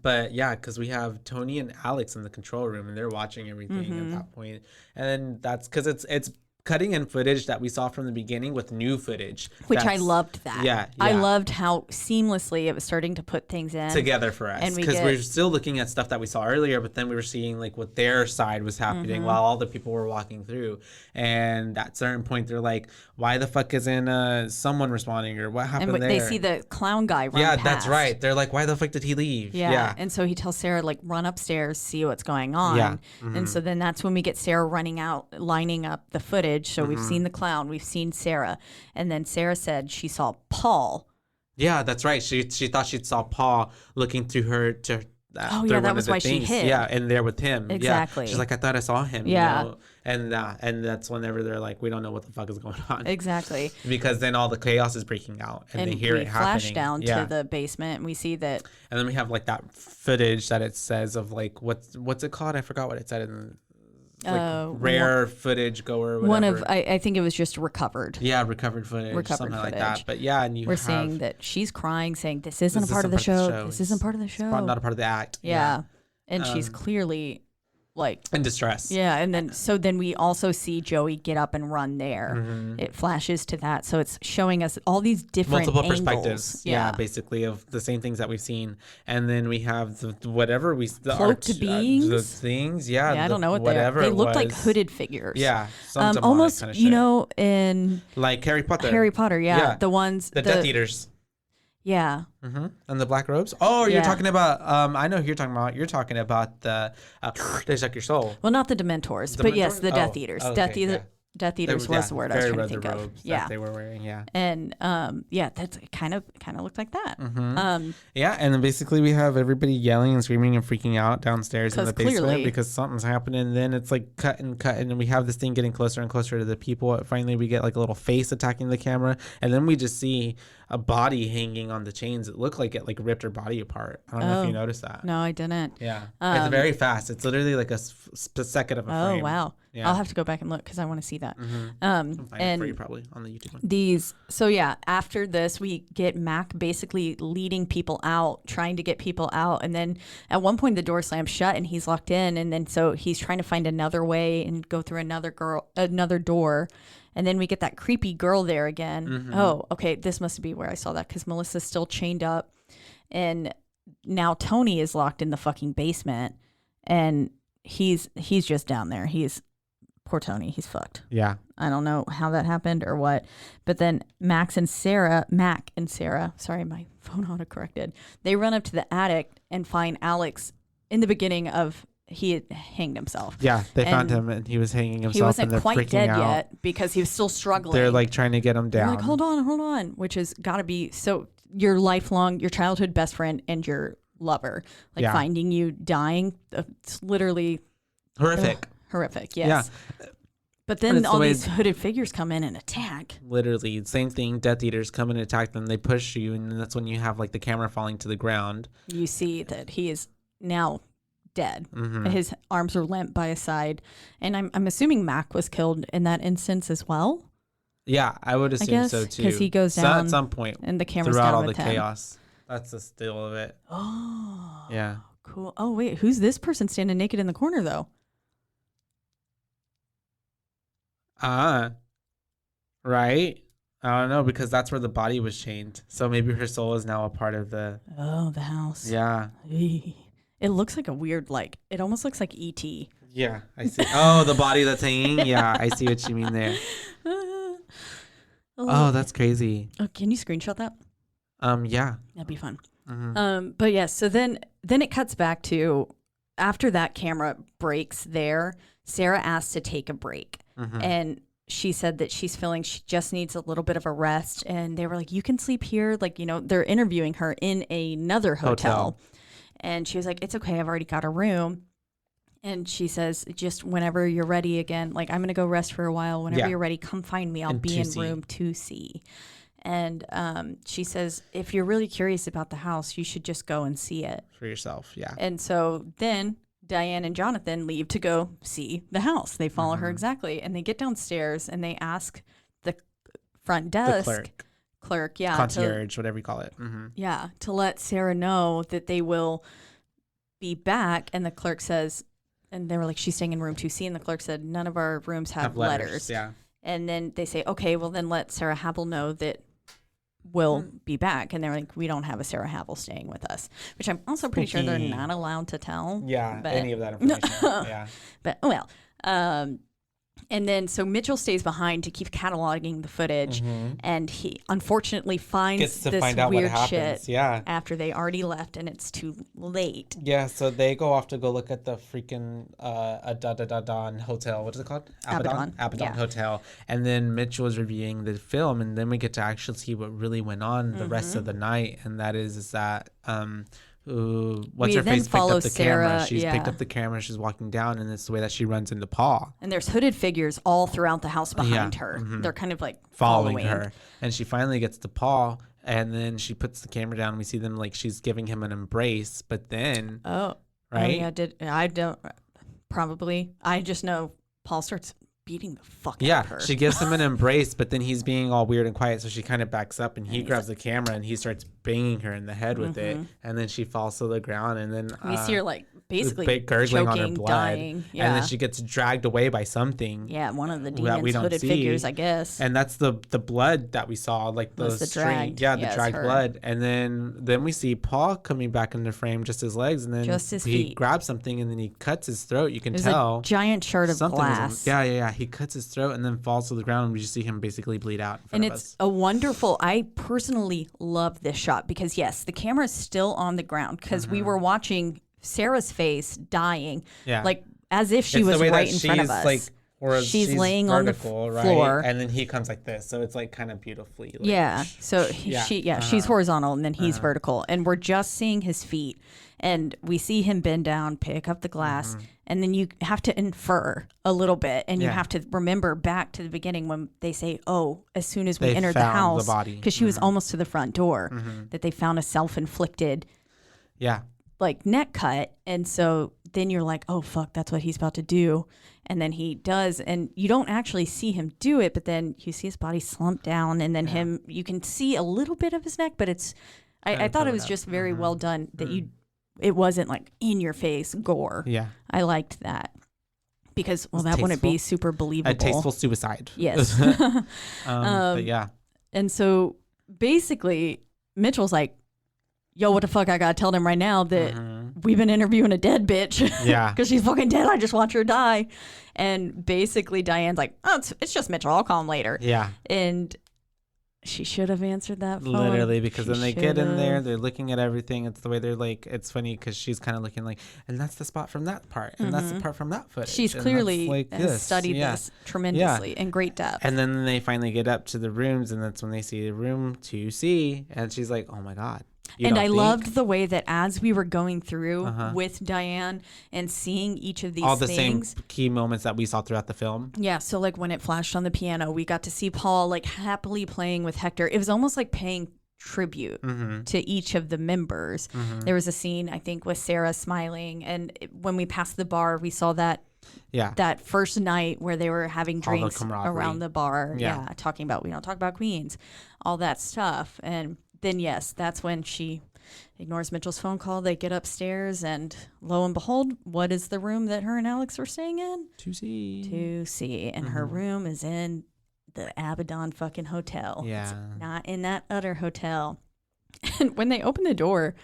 But yeah, because we have Tony and Alex in the control room, and they're watching everything at that point. And then that's because it's cutting in footage that we saw from the beginning with new footage. Which I loved that. Yeah. I loved how seamlessly it was starting to put things in. Together for us. Because we were still looking at stuff that we saw earlier, but then we were seeing like what their side was happening while all the people were walking through. And at a certain point, they're like, why the fuck isn't someone responding, or what happened there? They see the clown guy run past. That's right. They're like, why the fuck did he leave? Yeah. And so he tells Sarah, like, run upstairs, see what's going on. Yeah. And so then that's when we get Sarah running out, lining up the footage. So we've seen the clown, we've seen Sarah. And then Sarah said she saw Paul. Yeah, that's right. She thought she saw Paul looking through her to that was why she hid. Yeah, and there with him. Exactly. Yeah. She's like, I thought I saw him. Yeah. You know? And that's whenever they're like, we don't know what the fuck is going on. Exactly. Because then all the chaos is breaking out, and they hear it happening. We flash down to the basement, and we see that. And then we have like that footage that it says of like what's it called? I forgot what it said in rare footage goer. Whatever. One of I think it was just recovered. Yeah, recovered footage, something like that. But yeah, and we're seeing that she's crying, saying, "This isn't a part of the show. This isn't part of the show. Not a part of the act." Yeah. And she's clearly like in distress. Yeah, and then we also see Joey get up and run there. It flashes to that, so it's showing us all these different multiple angles. perspectives. Yeah, basically of the same things that we've seen, and then we have the cloaked beings, the things. Yeah, I don't know what they are. They looked like hooded figures. Yeah, almost kind of in like Harry Potter. Yeah, the ones the Death Eaters. Yeah. And the black robes. Oh, you're talking about. I know who you're talking about. You're talking about the. They suck your soul. Well, not the Dementors, but yes, the Death Eaters. Okay, Death Eaters. Death Eaters was the word I was trying to think of. Yeah, they were wearing. Yeah, and that's kind of looked like that. Yeah, and then basically we have everybody yelling and screaming and freaking out downstairs in the basement because something's happening. And then it's like cut, and we have this thing getting closer and closer to the people. Finally, we get like a little face attacking the camera, and then we just see a body hanging on the chains. It looked like it like ripped her body apart. I don't know if you noticed that. No, I didn't. Yeah, it's very fast. It's literally like a second of a frame. Oh wow. Yeah. I'll have to go back and look because I want to see that. I'll find it for you probably on the YouTube one. After this, we get Mac basically leading people out, trying to get people out. And then at one point, the door slams shut and he's locked in. And then so he's trying to find another way and go through another door. And then we get that creepy girl there again. Oh, okay. This must be where I saw that because Melissa's still chained up. And now Tony is locked in the fucking basement. And he's just down there. Poor Tony, he's fucked. Yeah. I don't know how that happened or what. But then Mac and Sarah, sorry, my phone autocorrected. They run up to the attic and find Alex in the beginning of he had hanged himself. Yeah, they found him and he was hanging himself. He wasn't and they're quite dead out. yet because he was still struggling. They're like trying to get him down. They're like, hold on, which has got to be so your childhood best friend and your lover, finding you dying. It's literally horrific. Horrific, yes. Yeah. But then all these hooded figures come in and attack. Literally, same thing. Death Eaters come and attack them. They push you, and that's when you have like the camera falling to the ground. You see that he is now dead. His arms are limp by his side, and I'm assuming Mac was killed in that instance as well. Yeah, I would assume so too. Because he goes down at some point, and the camera's throughout down all with the him. chaos. That's the still of it. Oh, yeah, cool. Oh wait, who's this person standing naked in the corner though? Right? I don't know because that's where the body was chained. So maybe her soul is now a part of the house. Yeah. It looks like a weird it almost looks like E.T. Yeah, I see. Oh, the body that's hanging? Yeah, I see what you mean there. Oh, that's crazy. Oh, can you screenshot that? Yeah. That'd be fun. But yeah, so then it cuts back to after that camera breaks there, Sarah asked to take a break. And she said that she just needs a little bit of a rest. And they were like, you can sleep here. Like, they're interviewing her in another hotel. And she was like, it's okay. I've already got a room. And she says, just whenever you're ready again, like, I'm going to go rest for a while. Whenever you're ready, come find me. I'll be in room 2C. And she says, if you're really curious about the house, you should just go and see it. For yourself, yeah. And so then Diane and Jonathan leave to go see the house. They follow her exactly. And they get downstairs and they ask the front desk. The clerk, yeah. Concierge, whatever you call it. Yeah, to let Sarah know that they will be back. And the clerk says, and they were like, she's staying in room 2C. And the clerk said, none of our rooms have letters. Yeah. And then they say, okay, well then let Sarah Havel know that we'll be back. And they're like, we don't have a Sarah Havel staying with us, which I'm also pretty sure they're not allowed to tell. Yeah, any of that information. Yeah. But, well, and then so Mitchell stays behind to keep cataloging the footage, and he unfortunately finds this weird shit after they already left, and it's too late. Yeah, so they go off to go look at the freaking Abadon Hotel. What is it called? Abaddon Hotel. And then Mitchell is reviewing the film, and then we get to actually see what really went on the rest of the night, and that is that what's her face picked up the camera. She's picked up the camera. She's walking down, and it's the way that she runs into Paul. And there's hooded figures all throughout the house behind her. They're kind of like following her. And she finally gets to Paul, and then she puts the camera down. And we see them like she's giving him an embrace, but then I just know Paul starts beating the fuck out of her. She gives him an embrace, but then he's being all weird and quiet, so she kind of backs up, and he grabs the camera and he starts banging her in the head with it, and then she falls to the ground, and then we see her like basically gurgling choking, on her blood, dying. Yeah. And then she gets dragged away by something. Yeah, one of the demons hooded figures, I guess. And that's the blood that we saw, like the string. The dragged blood. And then we see Paul coming back into frame, just his legs, and then he grabs something, and then he cuts his throat. You can tell a giant shard of glass. He cuts his throat and then falls to the ground, and we just see him basically bleed out in front of us. It's a wonderful. I personally love this shot because yes, the camera is still on the ground because we were watching Sarah's face dying, like as if she was right in front of us. Like Or she's laying on the floor, right? And then he comes like this, so it's like kind of beautifully. Like, So she's horizontal, and then he's vertical, and we're just seeing his feet, and we see him bend down, pick up the glass, and then you have to infer a little bit, and you have to remember back to the beginning when they say, "Oh, as soon as we entered the house, because she was almost to the front door, that they found a self-inflicted, like neck cut," and so then you're like, "Oh fuck, that's what he's about to do." And then he does, and you don't actually see him do it, but then you see his body slump down, and then you can see a little bit of his neck, but it's, I thought it was just very well done that it wasn't like in your face gore. Yeah. I liked that because, well, that tasteful. Wouldn't be super believable. A tasteful suicide. Yes. But yeah. And so basically Mitchell's like, yo, what the fuck? I gotta tell them right now that we've been interviewing a dead bitch. Yeah. Because she's fucking dead. I just watch her die. And basically Diane's like, oh, it's just Mitchell. I'll call him later. Yeah. And she should have answered that phone. Literally, because then they get in there, they're looking at everything. It's the way they're like, it's funny because she's kind of looking like, and that's the spot from that part, and that's the part from that footage. She's clearly like studied this tremendously in great depth. And then they finally get up to the rooms, and that's when they see the room 2C, and she's like, oh my God. And I loved the way that as we were going through with Diane and seeing each of these all the things, same key moments that we saw throughout the film. Yeah, so like when it flashed on the piano, we got to see Paul like happily playing with Hector. It was almost like paying tribute to each of the members. There was a scene, I think, with Sarah smiling, and when we passed the bar, we saw that first night where they were having drinks around the bar. Yeah, talking about, we don't talk about queens, all that stuff. And then, yes, that's when she ignores Mitchell's phone call. They get upstairs, and lo and behold, what is the room that her and Alex were staying in? 2C. And her room is in the Abaddon fucking hotel. Yeah. It's not in that other hotel. And when they open the door,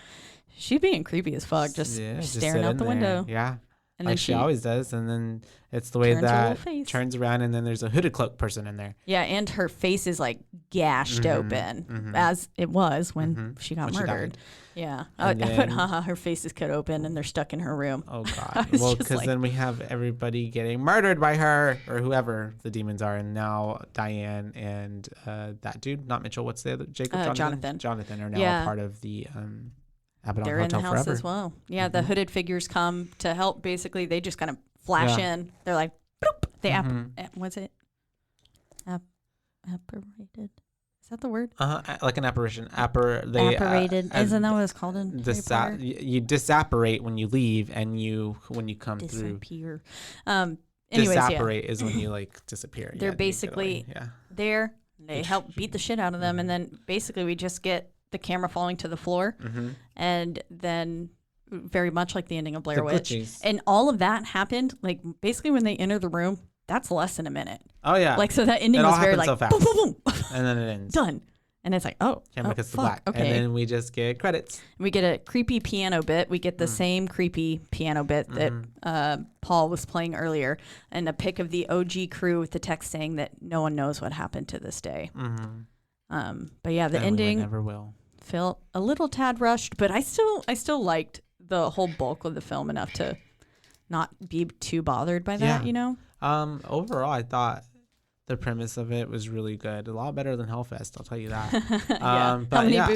she's being creepy as fuck, just staring out the window. Yeah. And then like she always does. And then it's the way that turns around, and then there's a hooded cloak person in there. Yeah, and her face is like gashed open, as it was when she got murdered. Yeah. I put, her face is cut open and they're stuck in her room. Oh, God. Well, because then we have everybody getting murdered by her or whoever the demons are. And now Diane and that dude, not Mitchell, what's the other? Jacob? Jonathan are now a part of the Abaddon They're Hotel in the house forever. as well. Yeah, the hooded figures come to help. Basically, they just kind of flash in. They're like, bloop. They what's it? Apparated. Is that the word? Like an apparition. Apparated. Isn't that what it's called in Harry Potter? You disapparate when you leave, and when you come through. Disappear. Disapparate is when you like disappear. They're basically there. They help beat the shit out of them, and then basically we just get the camera falling to the floor, and then very much like the ending of Blair Witch. And all of that happened, like, basically when they enter the room, that's less than a minute. Oh, yeah. Like, so that ending was very, like, so fast. boom, boom, boom. And then it ends. Done. And it's like, camera cuts to fuck, black. okay. And then we just get credits. We get a creepy piano bit. We get the same creepy piano bit that Paul was playing earlier, and a pic of the OG crew with the text saying that no one knows what happened to this day. But yeah, the ending we never will. Felt a little tad rushed, but I still liked the whole bulk of the film enough to not be too bothered by that, you know? Overall, I thought the premise of it was really good. A lot better than Hellfest, I'll tell you that. But yeah,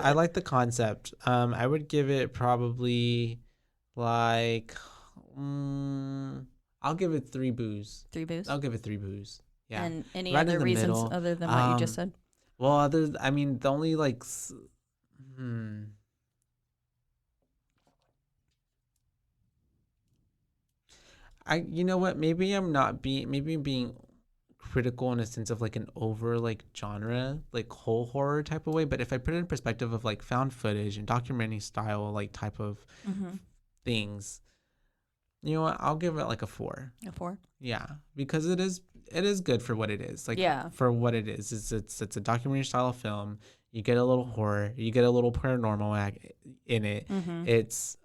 I like the concept. I would give it probably like I'll give it 3 boos. 3 boos? I'll give it 3 boos. Yeah. And any other reasons other than what you just said? Well, the only like you know what? Maybe I'm being critical in a sense of like an over like genre, like whole horror type of way. But if I put it in perspective of like found footage and documentary style like type of things, you know what? I'll give it like a 4. A 4? Yeah, because it is good for what it is. Like for what it is, it's a documentary style film. You get a little horror, you get a little paranormal in it. It's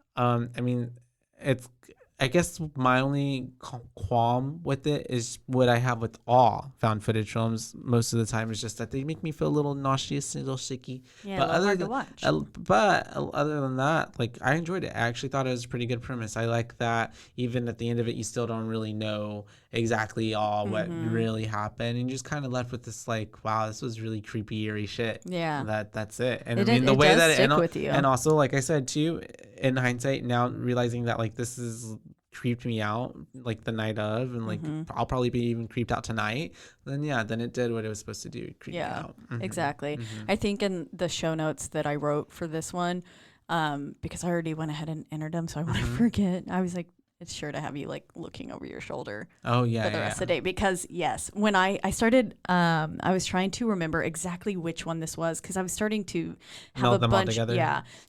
I guess my only qualm with it is what I have with all found footage films most of the time is just that they make me feel a little nauseous and a little sicky. Yeah, but a little hard to watch. But other than that, like, I enjoyed it. I actually thought it was a pretty good premise. I like that even at the end of it, you still don't really know exactly all what really happened, and you're just kind of left with this like, wow, this was really creepy, eerie shit. Yeah, that's it. And I mean, the way that stick with you. And also, like I said too, in hindsight, now realizing that like this is creeped me out like the night of, and like I'll probably be even creeped out tonight, then it did what it was supposed to do, creep me out. Exactly. I think in the show notes that I wrote for this one, because I already went ahead and entered them, so I want to forget, I was like, it's sure to have you like looking over your shoulder for the rest of the day, because yes, when I started, I was trying to remember exactly which one this was, because I was starting to have a bunch.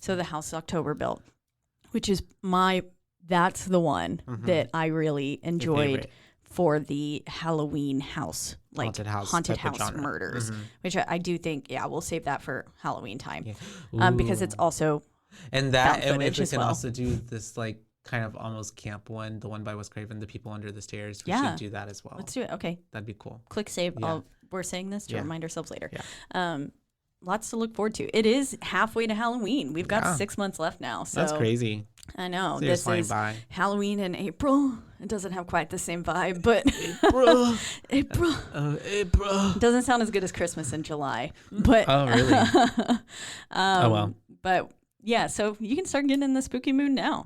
So the House October Built, which is that's the one that I really enjoyed for the Halloween house, like haunted house murders, which I do think, we'll save that for Halloween time, because it's also and if we can also do this like kind of almost camp one, the one by Wes Craven, The People Under the Stairs. We should do that as well. Let's do it. Okay. That'd be cool. Click save. We're saying this to remind ourselves later. Lots to look forward to. It is halfway to Halloween. We've got 6 months left now. So that's crazy. I know. This is Halloween in April. It doesn't have quite the same vibe, but April. It doesn't sound as good as Christmas in July. But oh, really? Oh, well. But yeah, so you can start getting in the spooky mood now.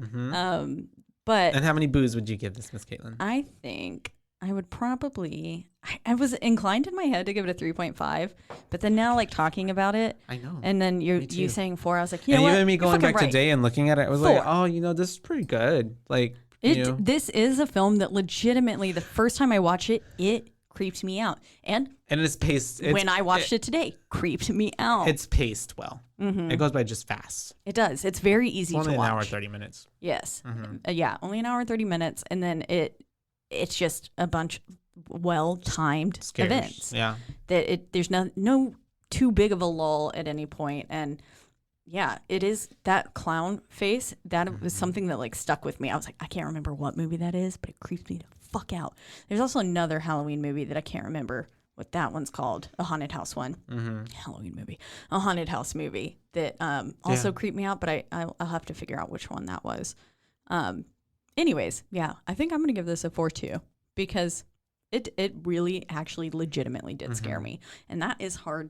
But and how many boos would you give this, Miss Caitlin? I think I would probably. I was inclined in my head to give it a 3.5, but then now, like, talking about it, I know. And then you saying 4, I was like, you know what? And even me going back today and looking at it, I was 4. Like, oh, this is pretty good. Like, this is a film that legitimately, the first time I watched it, it creeped me out, and it's paced. When I watched it today, creeped me out. It's paced well. It goes by just fast. It does. It's very easy to watch. Only an hour 30 minutes. Yes. Only an hour 30 minutes, and then it's just a bunch well-timed events. Yeah. That there's no too big of a lull at any point, and it is that clown face that was something that like stuck with me. I was like, I can't remember what movie that is, but it creeps me the fuck out. There's also another Halloween movie that I can't remember what that one's called, a haunted house one. Halloween movie, a haunted house movie that also creeped me out, but I'll have to figure out which one that was. Anyways, I think I'm gonna give this a 4.2 because it really actually legitimately did scare me, and that is hard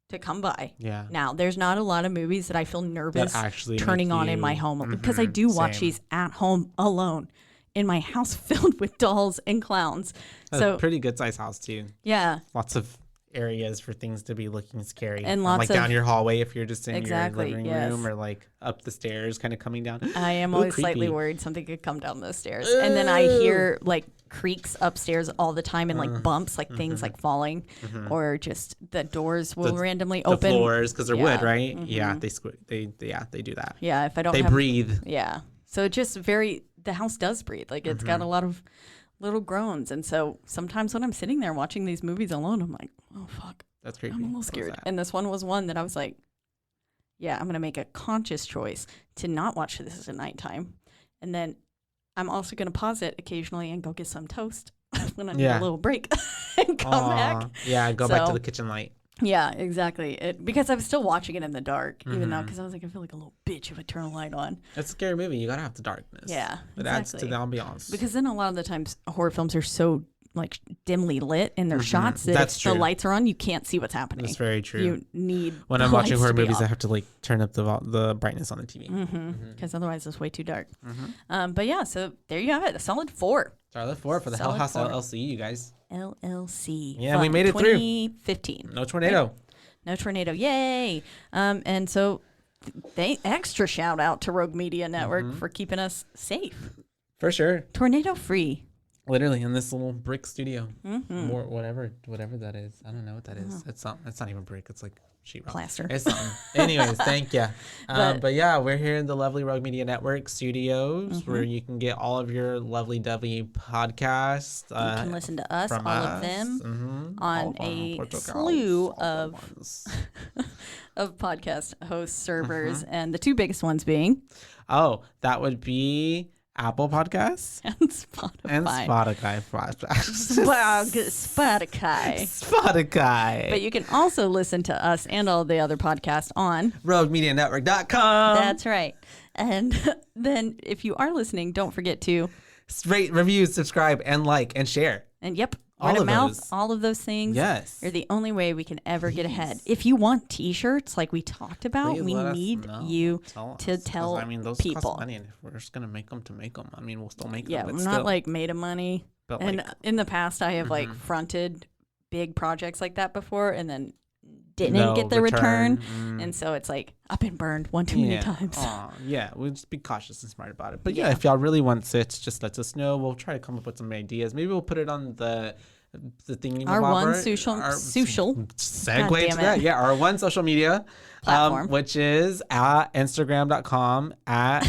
to come by. Yeah. Now, there's not a lot of movies that I feel nervous turning on in my home, because I do watch these at home alone in my house filled with dolls and clowns. So pretty good sized house too. Yeah. Lots of areas for things to be looking scary, and lots like down your hallway if you're just in your living room, or like up the stairs kind of coming down. I am always slightly worried something could come down those stairs, and then I hear like creaks upstairs all the time, and like bumps, like things like falling, or just the doors will randomly open. The floors, because they're wood, right? Yeah, they do that. Yeah, if I don't, they breathe. Yeah, so it just the house does breathe. Like it's got a lot of little groans, and so sometimes when I'm sitting there watching these movies alone, I'm like, oh fuck, that's creepy. I'm a little scared. And this one was one that I was like, I'm gonna make a conscious choice to not watch this at nighttime, and then I'm also gonna pause it occasionally and go get some toast when I need a little break and come back. Yeah, go back to the kitchen light. Yeah, exactly. Because I was still watching it in the dark, even though, because I was like, I feel like a little bitch if I turn a light on. It's a scary movie. You gotta have the darkness. Yeah, it adds to the ambiance. Because then a lot of the times horror films are so like dimly lit in their shots that if the lights are on, you can't see what's happening. That's very true. You need when I'm watching horror movies, I have to like turn up the brightness on the TV because otherwise it's way too dark. But yeah, so there you have it, a solid 4. Solid 4 for the Hell House LLC, you guys. LLC. Yeah, we made it through. 2015. No tornado. Right? No tornado. Yay. And so extra shout out to Rogue Media Network for keeping us safe. For sure. Tornado free. Literally in this little brick studio. More whatever that is. I don't know what that is. It's not even brick. It's like sheetrock. Plaster. It's something. Anyways, thank you. But yeah, we're here in the lovely Rogue Media Network studios where you can get all of your lovely dovey podcasts. You can listen to us, all of them, on a slew of podcast host servers, and the two biggest ones being. Oh, that would be Apple Podcasts, and Spotify. and Spotify. Spotify. But you can also listen to us and all the other podcasts on RogueMediaNetwork.com. That's right. And then if you are listening, don't forget to rate, review, subscribe, and like, and share. And yep, All word of of mouth, those. all of those things Yes. are the only way we can ever get ahead. If you want T-shirts like we talked about, Please we let us need know. you Tell to us. 'Cause, tell I mean, those people. cost money, and if we're just gonna make them to make them, I mean, we'll still make Yeah, them. I'm But not still. like made of money. But, And like, in the past, I have like fronted big projects like that before, and then didn't no get the return. Mm. And so it's like I've been burned one too many times. Yeah, we'll just be cautious and smart about it. But yeah, if y'all really want sits, just let us know. We'll try to come up with some ideas. Maybe we'll put it on the thing. Our one social segue to that. Yeah, our one social media platform, which is at Instagram.com at.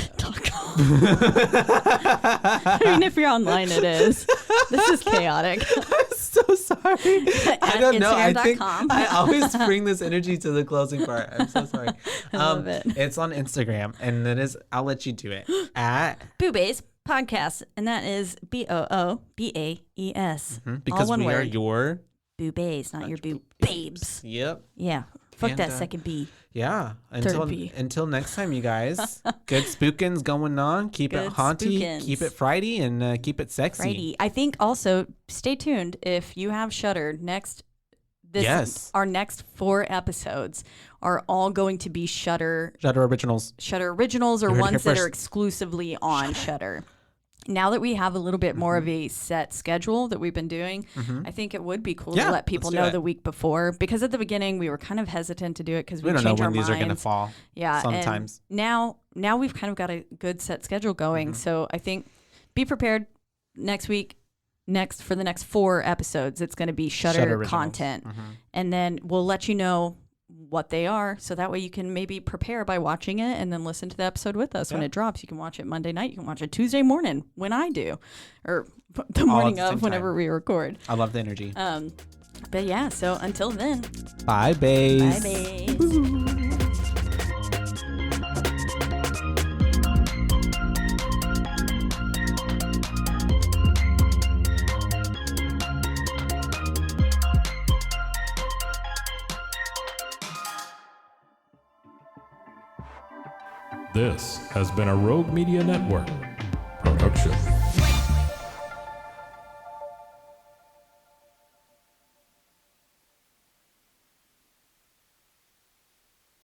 I mean, if you're online, it is. This is chaotic. I'm so sorry. I don't know. I think Instagram.com. I always bring this energy to the closing part. I'm so sorry. I love it. It's on Instagram, and it is. I'll let you do it at BooBaes Podcast, and that is BOOBAES. because All one we word. are your. BooBaes, not your boo babes. Yep. Yeah. Fuck And, that second B. Yeah. Third B. Until next time, you guys. Good spookins going on. Keep Good it haunty. spookins. Keep it Friday, and keep it sexy. Friday. I think also stay tuned if you have Shudder next. Our next 4 episodes are all going to be Shudder Originals. Shudder Originals, or You heard it ones here that are first. exclusively on Shudder. Now that we have a little bit more of a set schedule that we've been doing, I think it would be cool to let people let's do know it. the week before, because at the beginning we were kind of hesitant to do it because We don't know when these are going to minds. fall. Yeah, Sometimes. And now we've kind of got a good set schedule going, so I think be prepared next week. For the next 4 episodes, it's going to be Shudder Originals. content, and then we'll let you know what they are, so that way you can maybe prepare by watching it and then listen to the episode with us when it drops. You can watch it Monday night, you can watch it Tuesday morning when I do, or the morning the same of whenever time. we record. I love the energy. But yeah, so until then, Bye, baes. bye, babes. This has been a Rogue Media Network production.